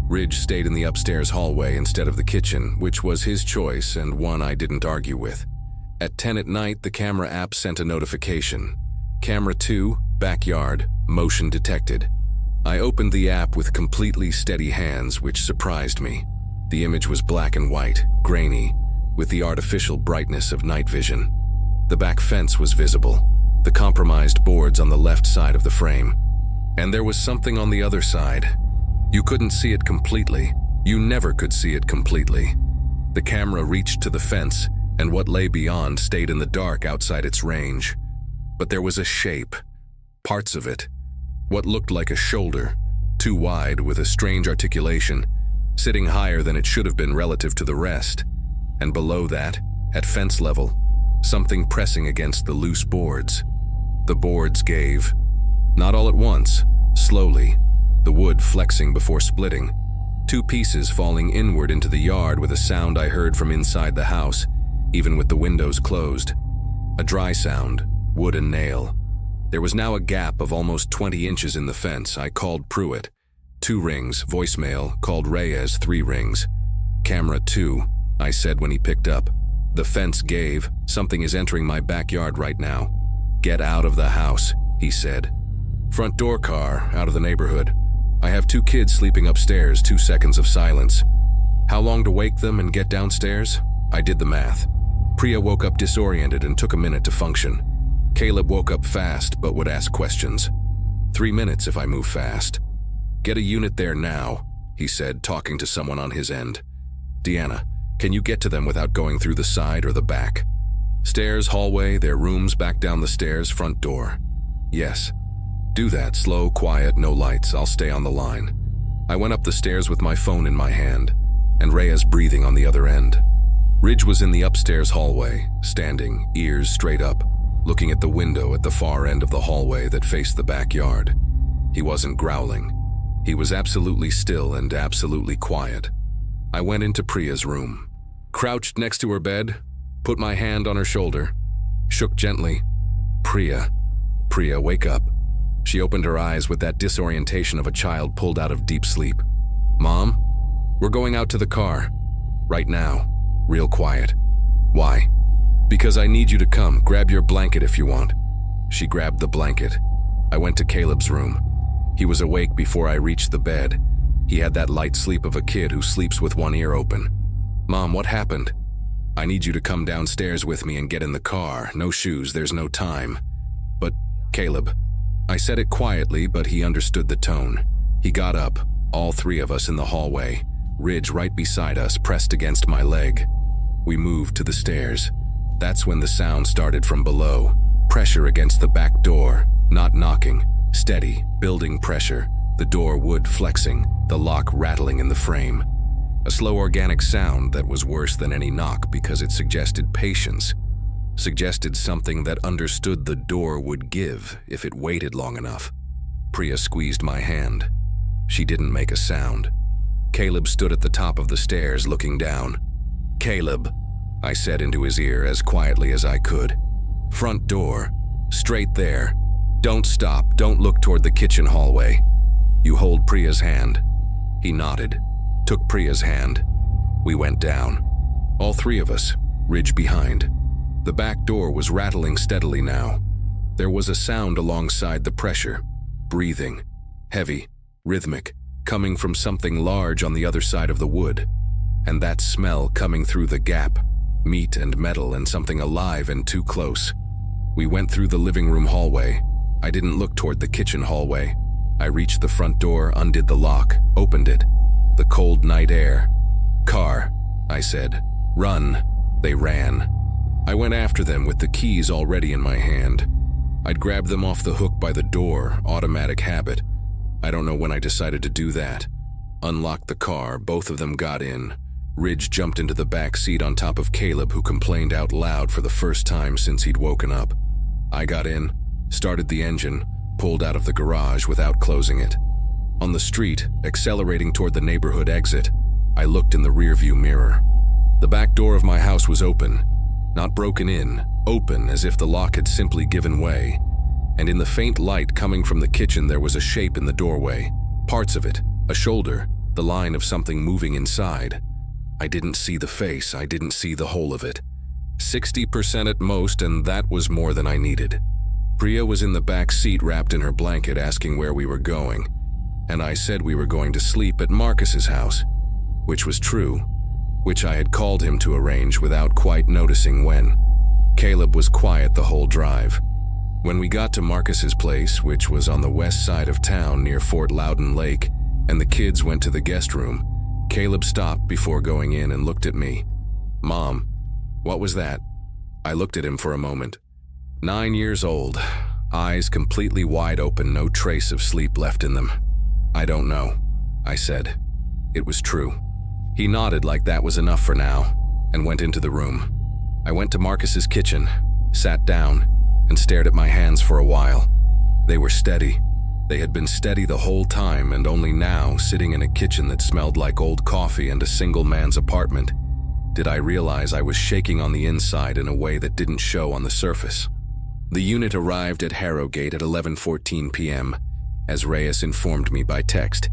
S1: Ridge stayed in the upstairs hallway instead of the kitchen, which was his choice and one I didn't argue with. At 10 at night, the camera app sent a notification. Camera 2, backyard, motion detected. I opened the app with completely steady hands, which surprised me. The image was black and white, grainy, with the artificial brightness of night vision. The back fence was visible, the compromised boards on the left side of the frame. And there was something on the other side. You couldn't see it completely. You never could see it completely. The camera reached to the fence, and what lay beyond stayed in the dark outside its range. But there was a shape, parts of it, what looked like a shoulder, too wide with a strange articulation, sitting higher than it should have been relative to the rest, and below that, at fence level, something pressing against the loose boards. The boards gave, not all at once, slowly, the wood flexing before splitting, 2 pieces falling inward into the yard with a sound I heard from inside the house, even with the windows closed. A dry sound, wood and nail. There was now a gap of almost 20 inches in the fence. I called Pruitt. 2 rings, voicemail, called Reyes 3 rings. Camera 2, I said when he picked up. The fence gave, something is entering my backyard right now. Get out of the house, he said. Front door car, out of the neighborhood. I have 2 kids sleeping upstairs, 2 seconds of silence. How long to wake them and get downstairs? I did the math. Priya woke up disoriented and took a minute to function. Caleb woke up fast but would ask questions. 3 minutes if I move fast. Get a unit there now, he said, talking to someone on his end. Deanna, can you get to them without going through the side or the back? Stairs, hallway, their rooms, back down the stairs, front door. Yes. Do that, slow, quiet, no lights, I'll stay on the line. I went up the stairs with my phone in my hand, and Reyes breathing on the other end. Ridge was in the upstairs hallway, standing, ears straight up, looking at the window at the far end of the hallway that faced the backyard. He wasn't growling. He was absolutely still and absolutely quiet. I went into Priya's room, crouched next to her bed, put my hand on her shoulder, shook gently. Priya, wake up. She opened her eyes with that disorientation of a child pulled out of deep sleep. Mom, we're going out to the car. Right now. Real quiet. Why? Because I need you to come. Grab your blanket if you want. She grabbed the blanket. I went to Caleb's room. He was awake before I reached the bed. He had that light sleep of a kid who sleeps with one ear open. Mom, what happened? I need you to come downstairs with me and get in the car. No shoes, there's no time. But, Caleb, I said it quietly, but he understood the tone. He got up, all three of us in the hallway, Ridge right beside us, pressed against my leg. We moved to the stairs. That's when the sound started from below. Pressure against the back door, not knocking, steady, building pressure, the door wood flexing, the lock rattling in the frame. A slow organic sound that was worse than any knock because it suggested patience, suggested something that understood the door would give if it waited long enough. Priya squeezed my hand. She didn't make a sound. Caleb stood at the top of the stairs looking down. Caleb, I said into his ear as quietly as I could. Front door, straight there. Don't stop, don't look toward the kitchen hallway. You hold Priya's hand. He nodded, took Priya's hand. We went down. All three of us, Ridge behind. The back door was rattling steadily now. There was a sound alongside the pressure, breathing, heavy, rhythmic, coming from something large on the other side of the wood. And that smell coming through the gap, meat and metal and something alive and too close. We went through the living room hallway. I didn't look toward the kitchen hallway. I reached the front door, undid the lock, opened it. The cold night air. Car, I said. Run. They ran. I went after them with the keys already in my hand. I'd grabbed them off the hook by the door, automatic habit. I don't know when I decided to do that. Unlocked the car, both of them got in. Ridge jumped into the back seat on top of Caleb, who complained out loud for the first time since he'd woken up. I got in, started the engine, pulled out of the garage without closing it. On the street, accelerating toward the neighborhood exit, I looked in the rearview mirror. The back door of my house was open. Not broken in, open as if the lock had simply given way. And in the faint light coming from the kitchen there was a shape in the doorway. Parts of it, a shoulder, the line of something moving inside. I didn't see the face, I didn't see the whole of it. 60% at most, and that was more than I needed. Priya was in the back seat wrapped in her blanket asking where we were going. And I said we were going to sleep at Marcus's house, which was true, which I had called him to arrange without quite noticing when. Caleb was quiet the whole drive. When we got to Marcus's place, which was on the west side of town near Fort Loudon Lake, and the kids went to the guest room, Caleb stopped before going in and looked at me. Mom, what was that? I looked at him for a moment. 9 years old, eyes completely wide open, no trace of sleep left in them. I don't know, I said. It was true. He nodded like that was enough for now, and went into the room. I went to Marcus's kitchen, sat down, and stared at my hands for a while. They were steady. They had been steady the whole time, and only now, sitting in a kitchen that smelled like old coffee and a single man's apartment, did I realize I was shaking on the inside in a way that didn't show on the surface. The unit arrived at Harrogate at 11:14 p.m., as Reyes informed me by text.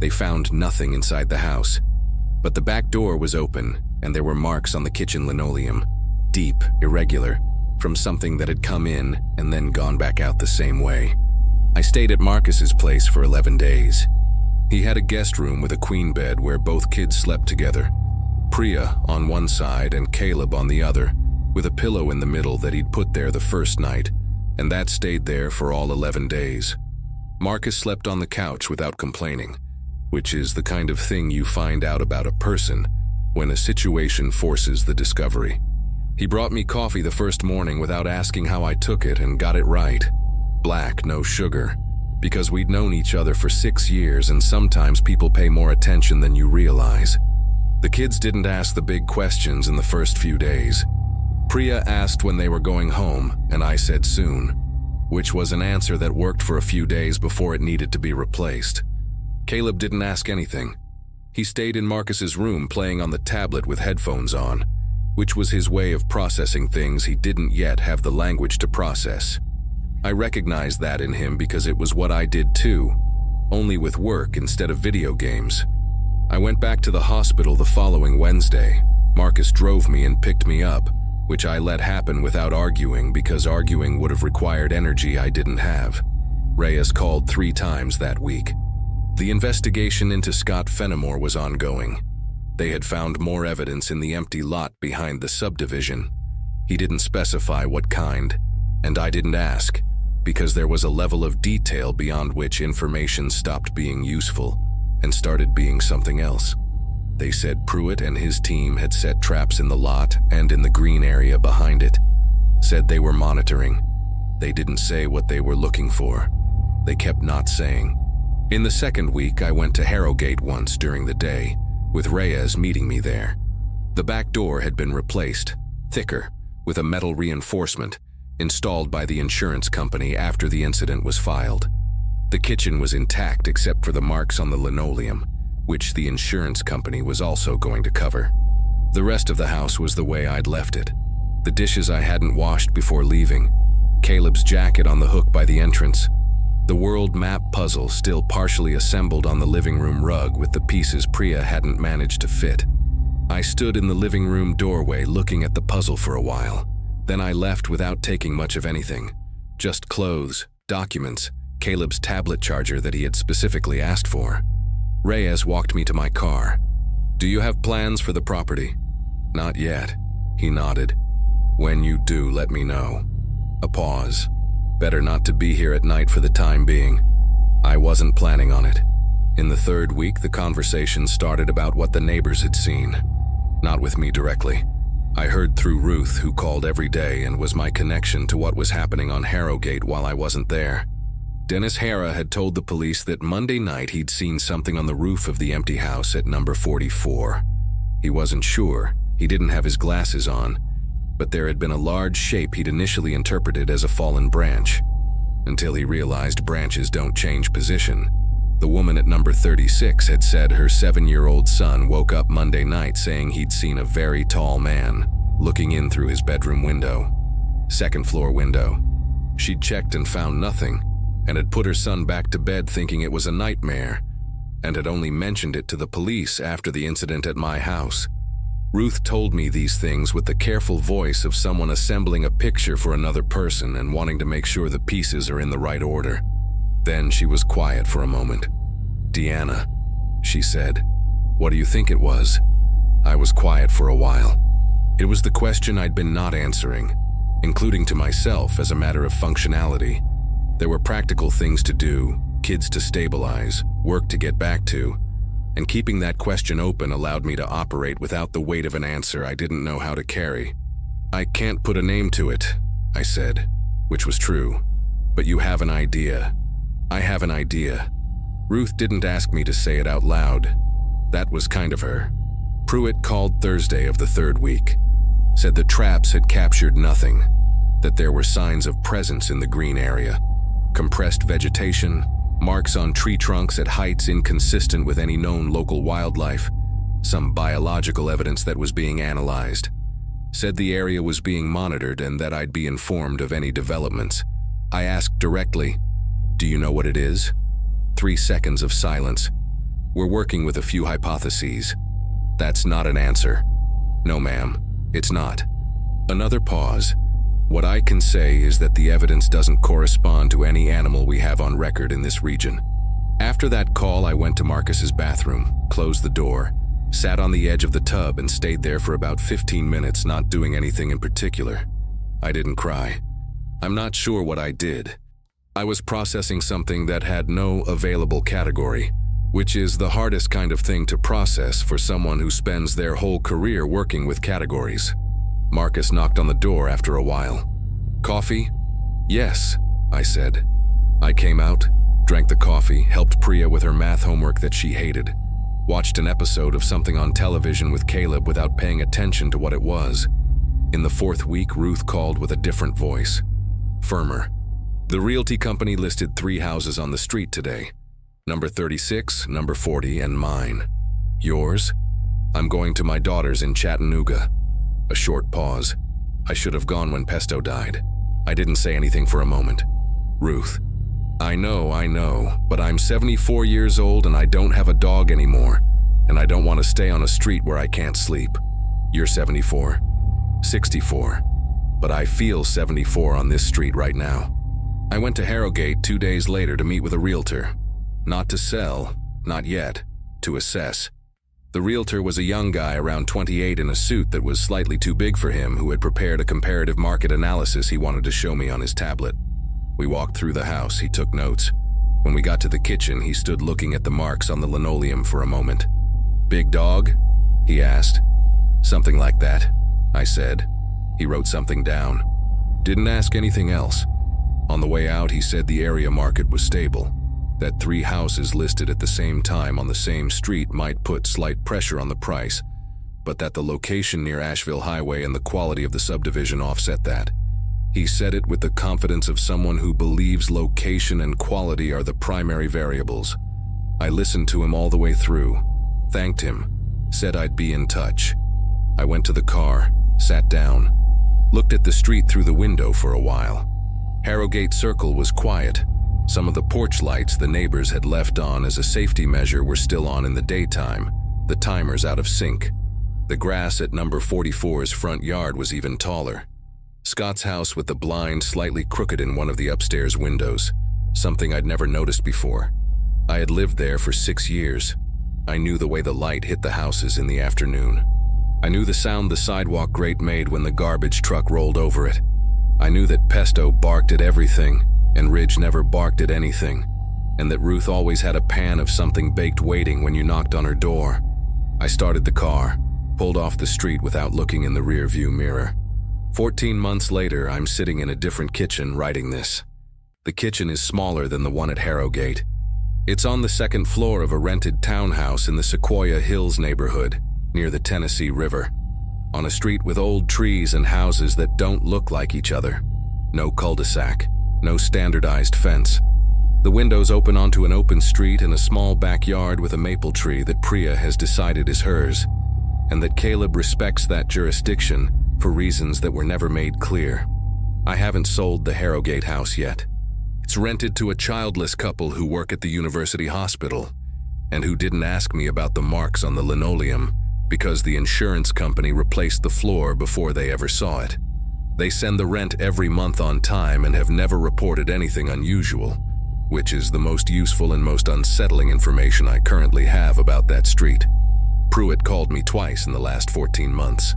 S1: They found nothing inside the house. But the back door was open, and there were marks on the kitchen linoleum, deep, irregular, from something that had come in and then gone back out the same way. I stayed at Marcus's place for 11 days. He had a guest room with a queen bed where both kids slept together, Priya on one side and Caleb on the other, with a pillow in the middle that he'd put there the first night, and that stayed there for all 11 days. Marcus slept on the couch without complaining, which is the kind of thing you find out about a person when a situation forces the discovery. He brought me coffee the first morning without asking how I took it and got it right. Black, no sugar, because we'd known each other for 6 years and sometimes people pay more attention than you realize. The kids didn't ask the big questions in the first few days. Priya asked when they were going home, and I said soon, which was an answer that worked for a few days before it needed to be replaced. Caleb didn't ask anything. He stayed in Marcus's room playing on the tablet with headphones on, which was his way of processing things he didn't yet have the language to process. I recognized that in him because it was what I did too, only with work instead of video games. I went back to the hospital the following Wednesday. Marcus drove me and picked me up, which I let happen without arguing because arguing would have required energy I didn't have. Reyes called 3 times that week. The investigation into Scott Fenimore was ongoing. They had found more evidence in the empty lot behind the subdivision. He didn't specify what kind, and I didn't ask, because there was a level of detail beyond which information stopped being useful and started being something else. They said Pruitt and his team had set traps in the lot and in the green area behind it. Said they were monitoring. They didn't say what they were looking for. They kept not saying. In the second week, I went to Harrogate once during the day, with Reyes meeting me there. The back door had been replaced, thicker, with a metal reinforcement, installed by the insurance company after the incident was filed. The kitchen was intact except for the marks on the linoleum, which the insurance company was also going to cover. The rest of the house was the way I'd left it. The dishes I hadn't washed before leaving, Caleb's jacket on the hook by the entrance, the world map puzzle still partially assembled on the living room rug with the pieces Priya hadn't managed to fit. I stood in the living room doorway looking at the puzzle for a while. Then I left without taking much of anything. Just clothes, documents, Caleb's tablet charger that he had specifically asked for. Reyes walked me to my car. "Do you have plans for the property?" "Not yet," he nodded. "When you do, let me know." A pause. Better not to be here at night for the time being. I wasn't planning on it. In the third week, the conversation started about what the neighbors had seen. Not with me directly. I heard through Ruth, who called every day and was my connection to what was happening on Harrogate while I wasn't there. Dennis Hara had told the police that Monday night he'd seen something on the roof of the empty house at number 44. He wasn't sure. He didn't have his glasses on, but there had been a large shape he'd initially interpreted as a fallen branch, until he realized branches don't change position. The woman at number 36 had said her 7-year-old son woke up Monday night saying he'd seen a very tall man looking in through his bedroom window, second-floor window. She'd checked and found nothing, and had put her son back to bed thinking it was a nightmare, and had only mentioned it to the police after the incident at my house. Ruth told me these things with the careful voice of someone assembling a picture for another person and wanting to make sure the pieces are in the right order. Then she was quiet for a moment. "Deanna," she said, "what do you think it was?" I was quiet for a while. It was the question I'd been not answering, including to myself as a matter of functionality. There were practical things to do, kids to stabilize, work to get back to, and keeping that question open allowed me to operate without the weight of an answer I didn't know how to carry. "I can't put a name to it," I said, which was true. "But you have an idea." "I have an idea." Ruth didn't ask me to say it out loud. That was kind of her. Pruitt called Thursday of the third week. Said the traps had captured nothing, that there were signs of presence in the green area. Compressed vegetation, marks on tree trunks at heights inconsistent with any known local wildlife, some biological evidence that was being analyzed. Said the area was being monitored and that I'd be informed of any developments. I asked directly, "Do you know what it is?" 3 seconds of silence. "We're working with a few hypotheses." "That's not an answer." "No, ma'am, it's not." Another pause. "What I can say is that the evidence doesn't correspond to any animal we have on record in this region." After that call, I went to Marcus's bathroom, closed the door, sat on the edge of the tub and stayed there for about 15 minutes, not doing anything in particular. I didn't cry. I'm not sure what I did. I was processing something that had no available category, which is the hardest kind of thing to process for someone who spends their whole career working with categories. Marcus knocked on the door after a while. "Coffee?" "Yes," I said. I came out, drank the coffee, helped Priya with her math homework that she hated, watched an episode of something on television with Caleb without paying attention to what it was. In the 4th week, Ruth called with a different voice, firmer. "The realty company listed 3 houses on the street today. Number 36, number 40, and mine. Yours?" "I'm going to my daughter's in Chattanooga." A short pause. "I should have gone when Pesto died." I didn't say anything for a moment. "Ruth, I know, but I'm 74 years old and I don't have a dog anymore, and I don't want to stay on a street where I can't sleep." "You're 74. 64. But I feel 74 on this street right now." I went to Harrogate 2 days later to meet with a realtor. Not to sell, not yet, to assess. The realtor was a young guy around 28 in a suit that was slightly too big for him, who had prepared a comparative market analysis he wanted to show me on his tablet. We walked through the house, he took notes. When we got to the kitchen, he stood looking at the marks on the linoleum for a moment. "Big dog?" he asked. "Something like that," I said. He wrote something down. Didn't ask anything else. On the way out, he said the area market was stable, that 3 houses listed at the same time on the same street might put slight pressure on the price, but that the location near Asheville Highway and the quality of the subdivision offset that. He said it with the confidence of someone who believes location and quality are the primary variables. I listened to him all the way through, thanked him, said I'd be in touch. I went to the car, sat down, looked at the street through the window for a while. Harrogate Circle was quiet. Some of the porch lights the neighbors had left on as a safety measure were still on in the daytime, the timers out of sync. The grass at number 44's front yard was even taller. Scott's house with the blind slightly crooked in one of the upstairs windows, something I'd never noticed before. I had lived there for 6 years. I knew the way the light hit the houses in the afternoon. I knew the sound the sidewalk grate made when the garbage truck rolled over it. I knew that Pesto barked at everything, and Ridge never barked at anything, and that Ruth always had a pan of something baked waiting when you knocked on her door. I started the car, pulled off the street without looking in the rear-view mirror. 14 months later, I'm sitting in a different kitchen writing this. The kitchen is smaller than the one at Harrogate. It's on the 2nd floor of a rented townhouse in the Sequoia Hills neighborhood, near the Tennessee River, on a street with old trees and houses that don't look like each other. No cul-de-sac, no standardized fence. The windows open onto an open street and a small backyard with a maple tree that Priya has decided is hers, and that Caleb respects that jurisdiction for reasons that were never made clear. I haven't sold the Harrogate house yet. It's rented to a childless couple who work at the university hospital, and who didn't ask me about the marks on the linoleum because the insurance company replaced the floor before they ever saw it. They send the rent every month on time and have never reported anything unusual, which is the most useful and most unsettling information I currently have about that street. Pruitt called me twice in the last 14 months.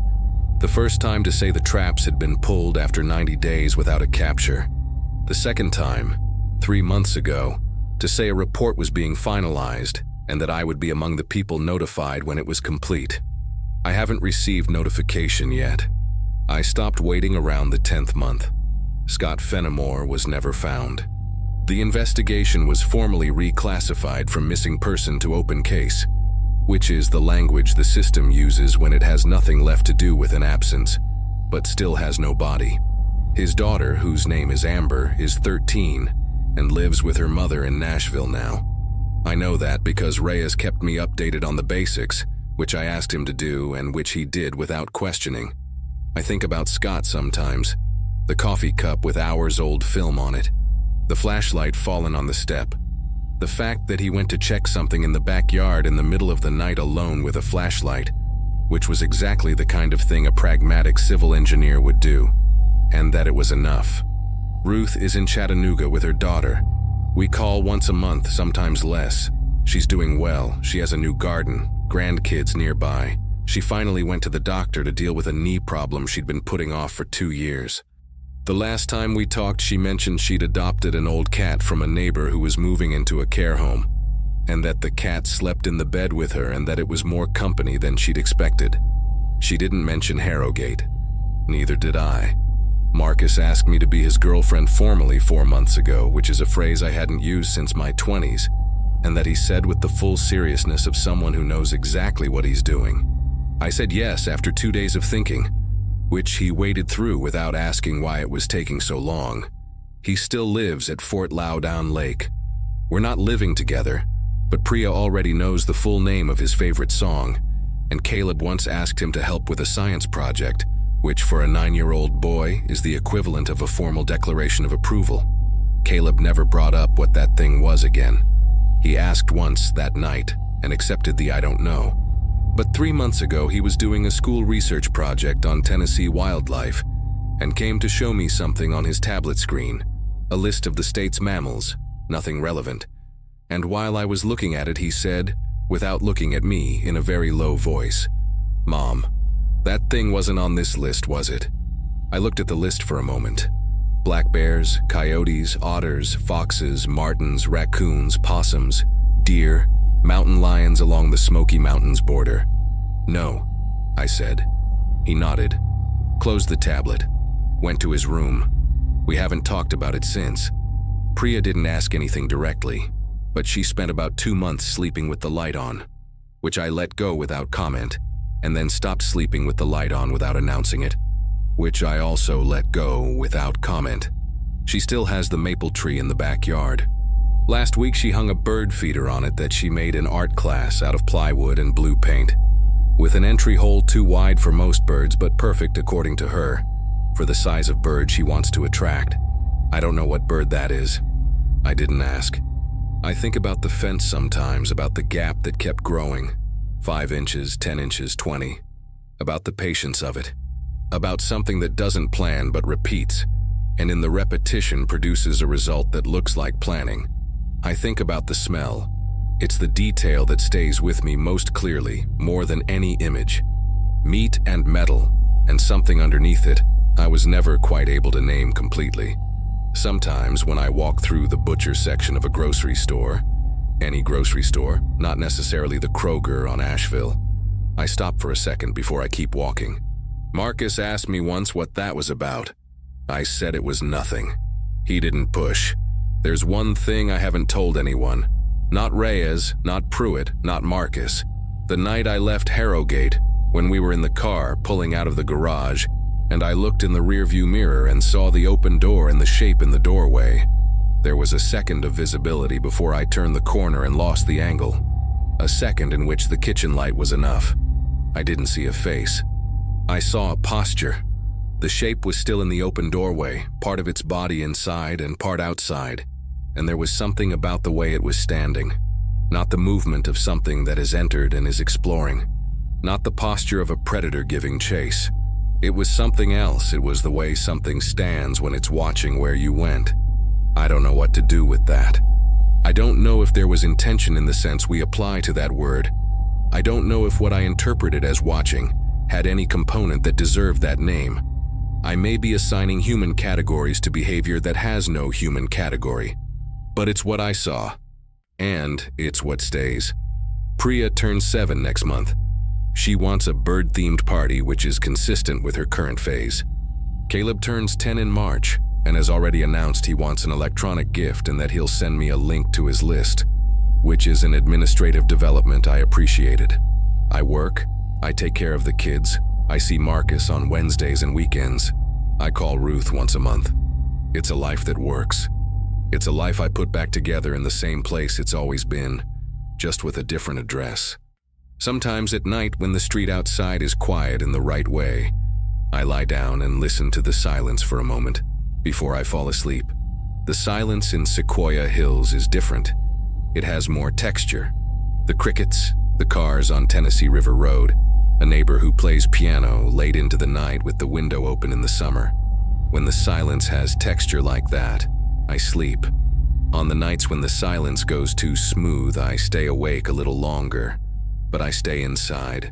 S1: The first time to say the traps had been pulled after 90 days without a capture. The second time, 3 months ago, to say a report was being finalized and that I would be among the people notified when it was complete. I haven't received notification yet. I stopped waiting around the 10th month. Scott Fenimore was never found. The investigation was formally reclassified from missing person to open case, which is the language the system uses when it has nothing left to do with an absence, but still has no body. His daughter, whose name is Amber, is 13 and lives with her mother in Nashville now. I know that because Ray has kept me updated on the basics, which I asked him to do and which he did without questioning. I think about Scott sometimes, the coffee cup with hours-old film on it, the flashlight fallen on the step, the fact that he went to check something in the backyard in the middle of the night alone with a flashlight, which was exactly the kind of thing a pragmatic civil engineer would do, and that it was enough. Ruth is in Chattanooga with her daughter. We call once a month, sometimes less. She's doing well. She has a new garden, grandkids nearby. She finally went to the doctor to deal with a knee problem she'd been putting off for 2 years. The last time we talked, she mentioned she'd adopted an old cat from a neighbor who was moving into a care home, and that the cat slept in the bed with her and that it was more company than she'd expected. She didn't mention Harrogate. Neither did I. Marcus asked me to be his girlfriend formally 4 months ago, which is a phrase I hadn't used since my 20s, and that he said with the full seriousness of someone who knows exactly what he's doing. I said yes after 2 days of thinking, which he waded through without asking why it was taking so long. He still lives at Fort Loudoun Lake. We're not living together, but Priya already knows the full name of his favorite song, and Caleb once asked him to help with a science project, which for a 9-year-old boy is the equivalent of a formal declaration of approval. Caleb never brought up what that thing was again. He asked once that night and accepted the "I don't know." But 3 months ago he was doing a school research project on Tennessee wildlife and came to show me something on his tablet screen, a list of the state's mammals, nothing relevant. And while I was looking at it, he said, without looking at me, in a very low voice, "Mom, that thing wasn't on this list, was it?" I looked at the list for a moment. Black bears, coyotes, otters, foxes, martens, raccoons, possums, deer, mountain lions along the Smoky Mountains border. "No," I said. He nodded, closed the tablet, went to his room. We haven't talked about it since. Priya didn't ask anything directly, but she spent about 2 months sleeping with the light on, which I let go without comment, and then stopped sleeping with the light on without announcing it, which I also let go without comment. She still has the maple tree in the backyard. Last week she hung a bird feeder on it that she made in art class out of plywood and blue paint, with an entry hole too wide for most birds but perfect according to her, for the size of bird she wants to attract. I don't know what bird that is. I didn't ask. I think about the fence sometimes, about the gap that kept growing, 5 inches, 10 inches, 20, about the patience of it, about something that doesn't plan but repeats, and in the repetition produces a result that looks like planning. I think about the smell. It's the detail that stays with me most clearly, more than any image. Meat and metal, and something underneath it I was never quite able to name completely. Sometimes when I walk through the butcher section of a grocery store, any grocery store, not necessarily the Kroger on Asheville, I stop for a second before I keep walking. Marcus asked me once what that was about. I said it was nothing. He didn't push. There's one thing I haven't told anyone. Not Reyes, not Pruitt, not Marcus. The night I left Harrogate, when we were in the car pulling out of the garage, and I looked in the rearview mirror and saw the open door and the shape in the doorway. There was a second of visibility before I turned the corner and lost the angle. A second in which the kitchen light was enough. I didn't see a face. I saw a posture. The shape was still in the open doorway, part of its body inside and part outside, and there was something about the way it was standing. Not the movement of something that has entered and is exploring. Not the posture of a predator giving chase. It was something else. It was the way something stands when it's watching where you went. I don't know what to do with that. I don't know if there was intention in the sense we apply to that word. I don't know if what I interpreted as watching had any component that deserved that name. I may be assigning human categories to behavior that has no human category. But it's what I saw. And it's what stays. Priya turns 7 next month. She wants a bird-themed party, which is consistent with her current phase. Caleb turns 10 in March, and has already announced he wants an electronic gift and that he'll send me a link to his list, which is an administrative development I appreciated. I work, I take care of the kids, I see Marcus on Wednesdays and weekends. I call Ruth once a month. It's a life that works. It's a life I put back together in the same place it's always been, just with a different address. Sometimes at night when the street outside is quiet in the right way, I lie down and listen to the silence for a moment before I fall asleep. The silence in Sequoia Hills is different. It has more texture. The crickets, the cars on Tennessee River Road, a neighbor who plays piano late into the night with the window open in the summer. When the silence has texture like that, I sleep. On the nights when the silence goes too smooth, I stay awake a little longer, but I stay inside.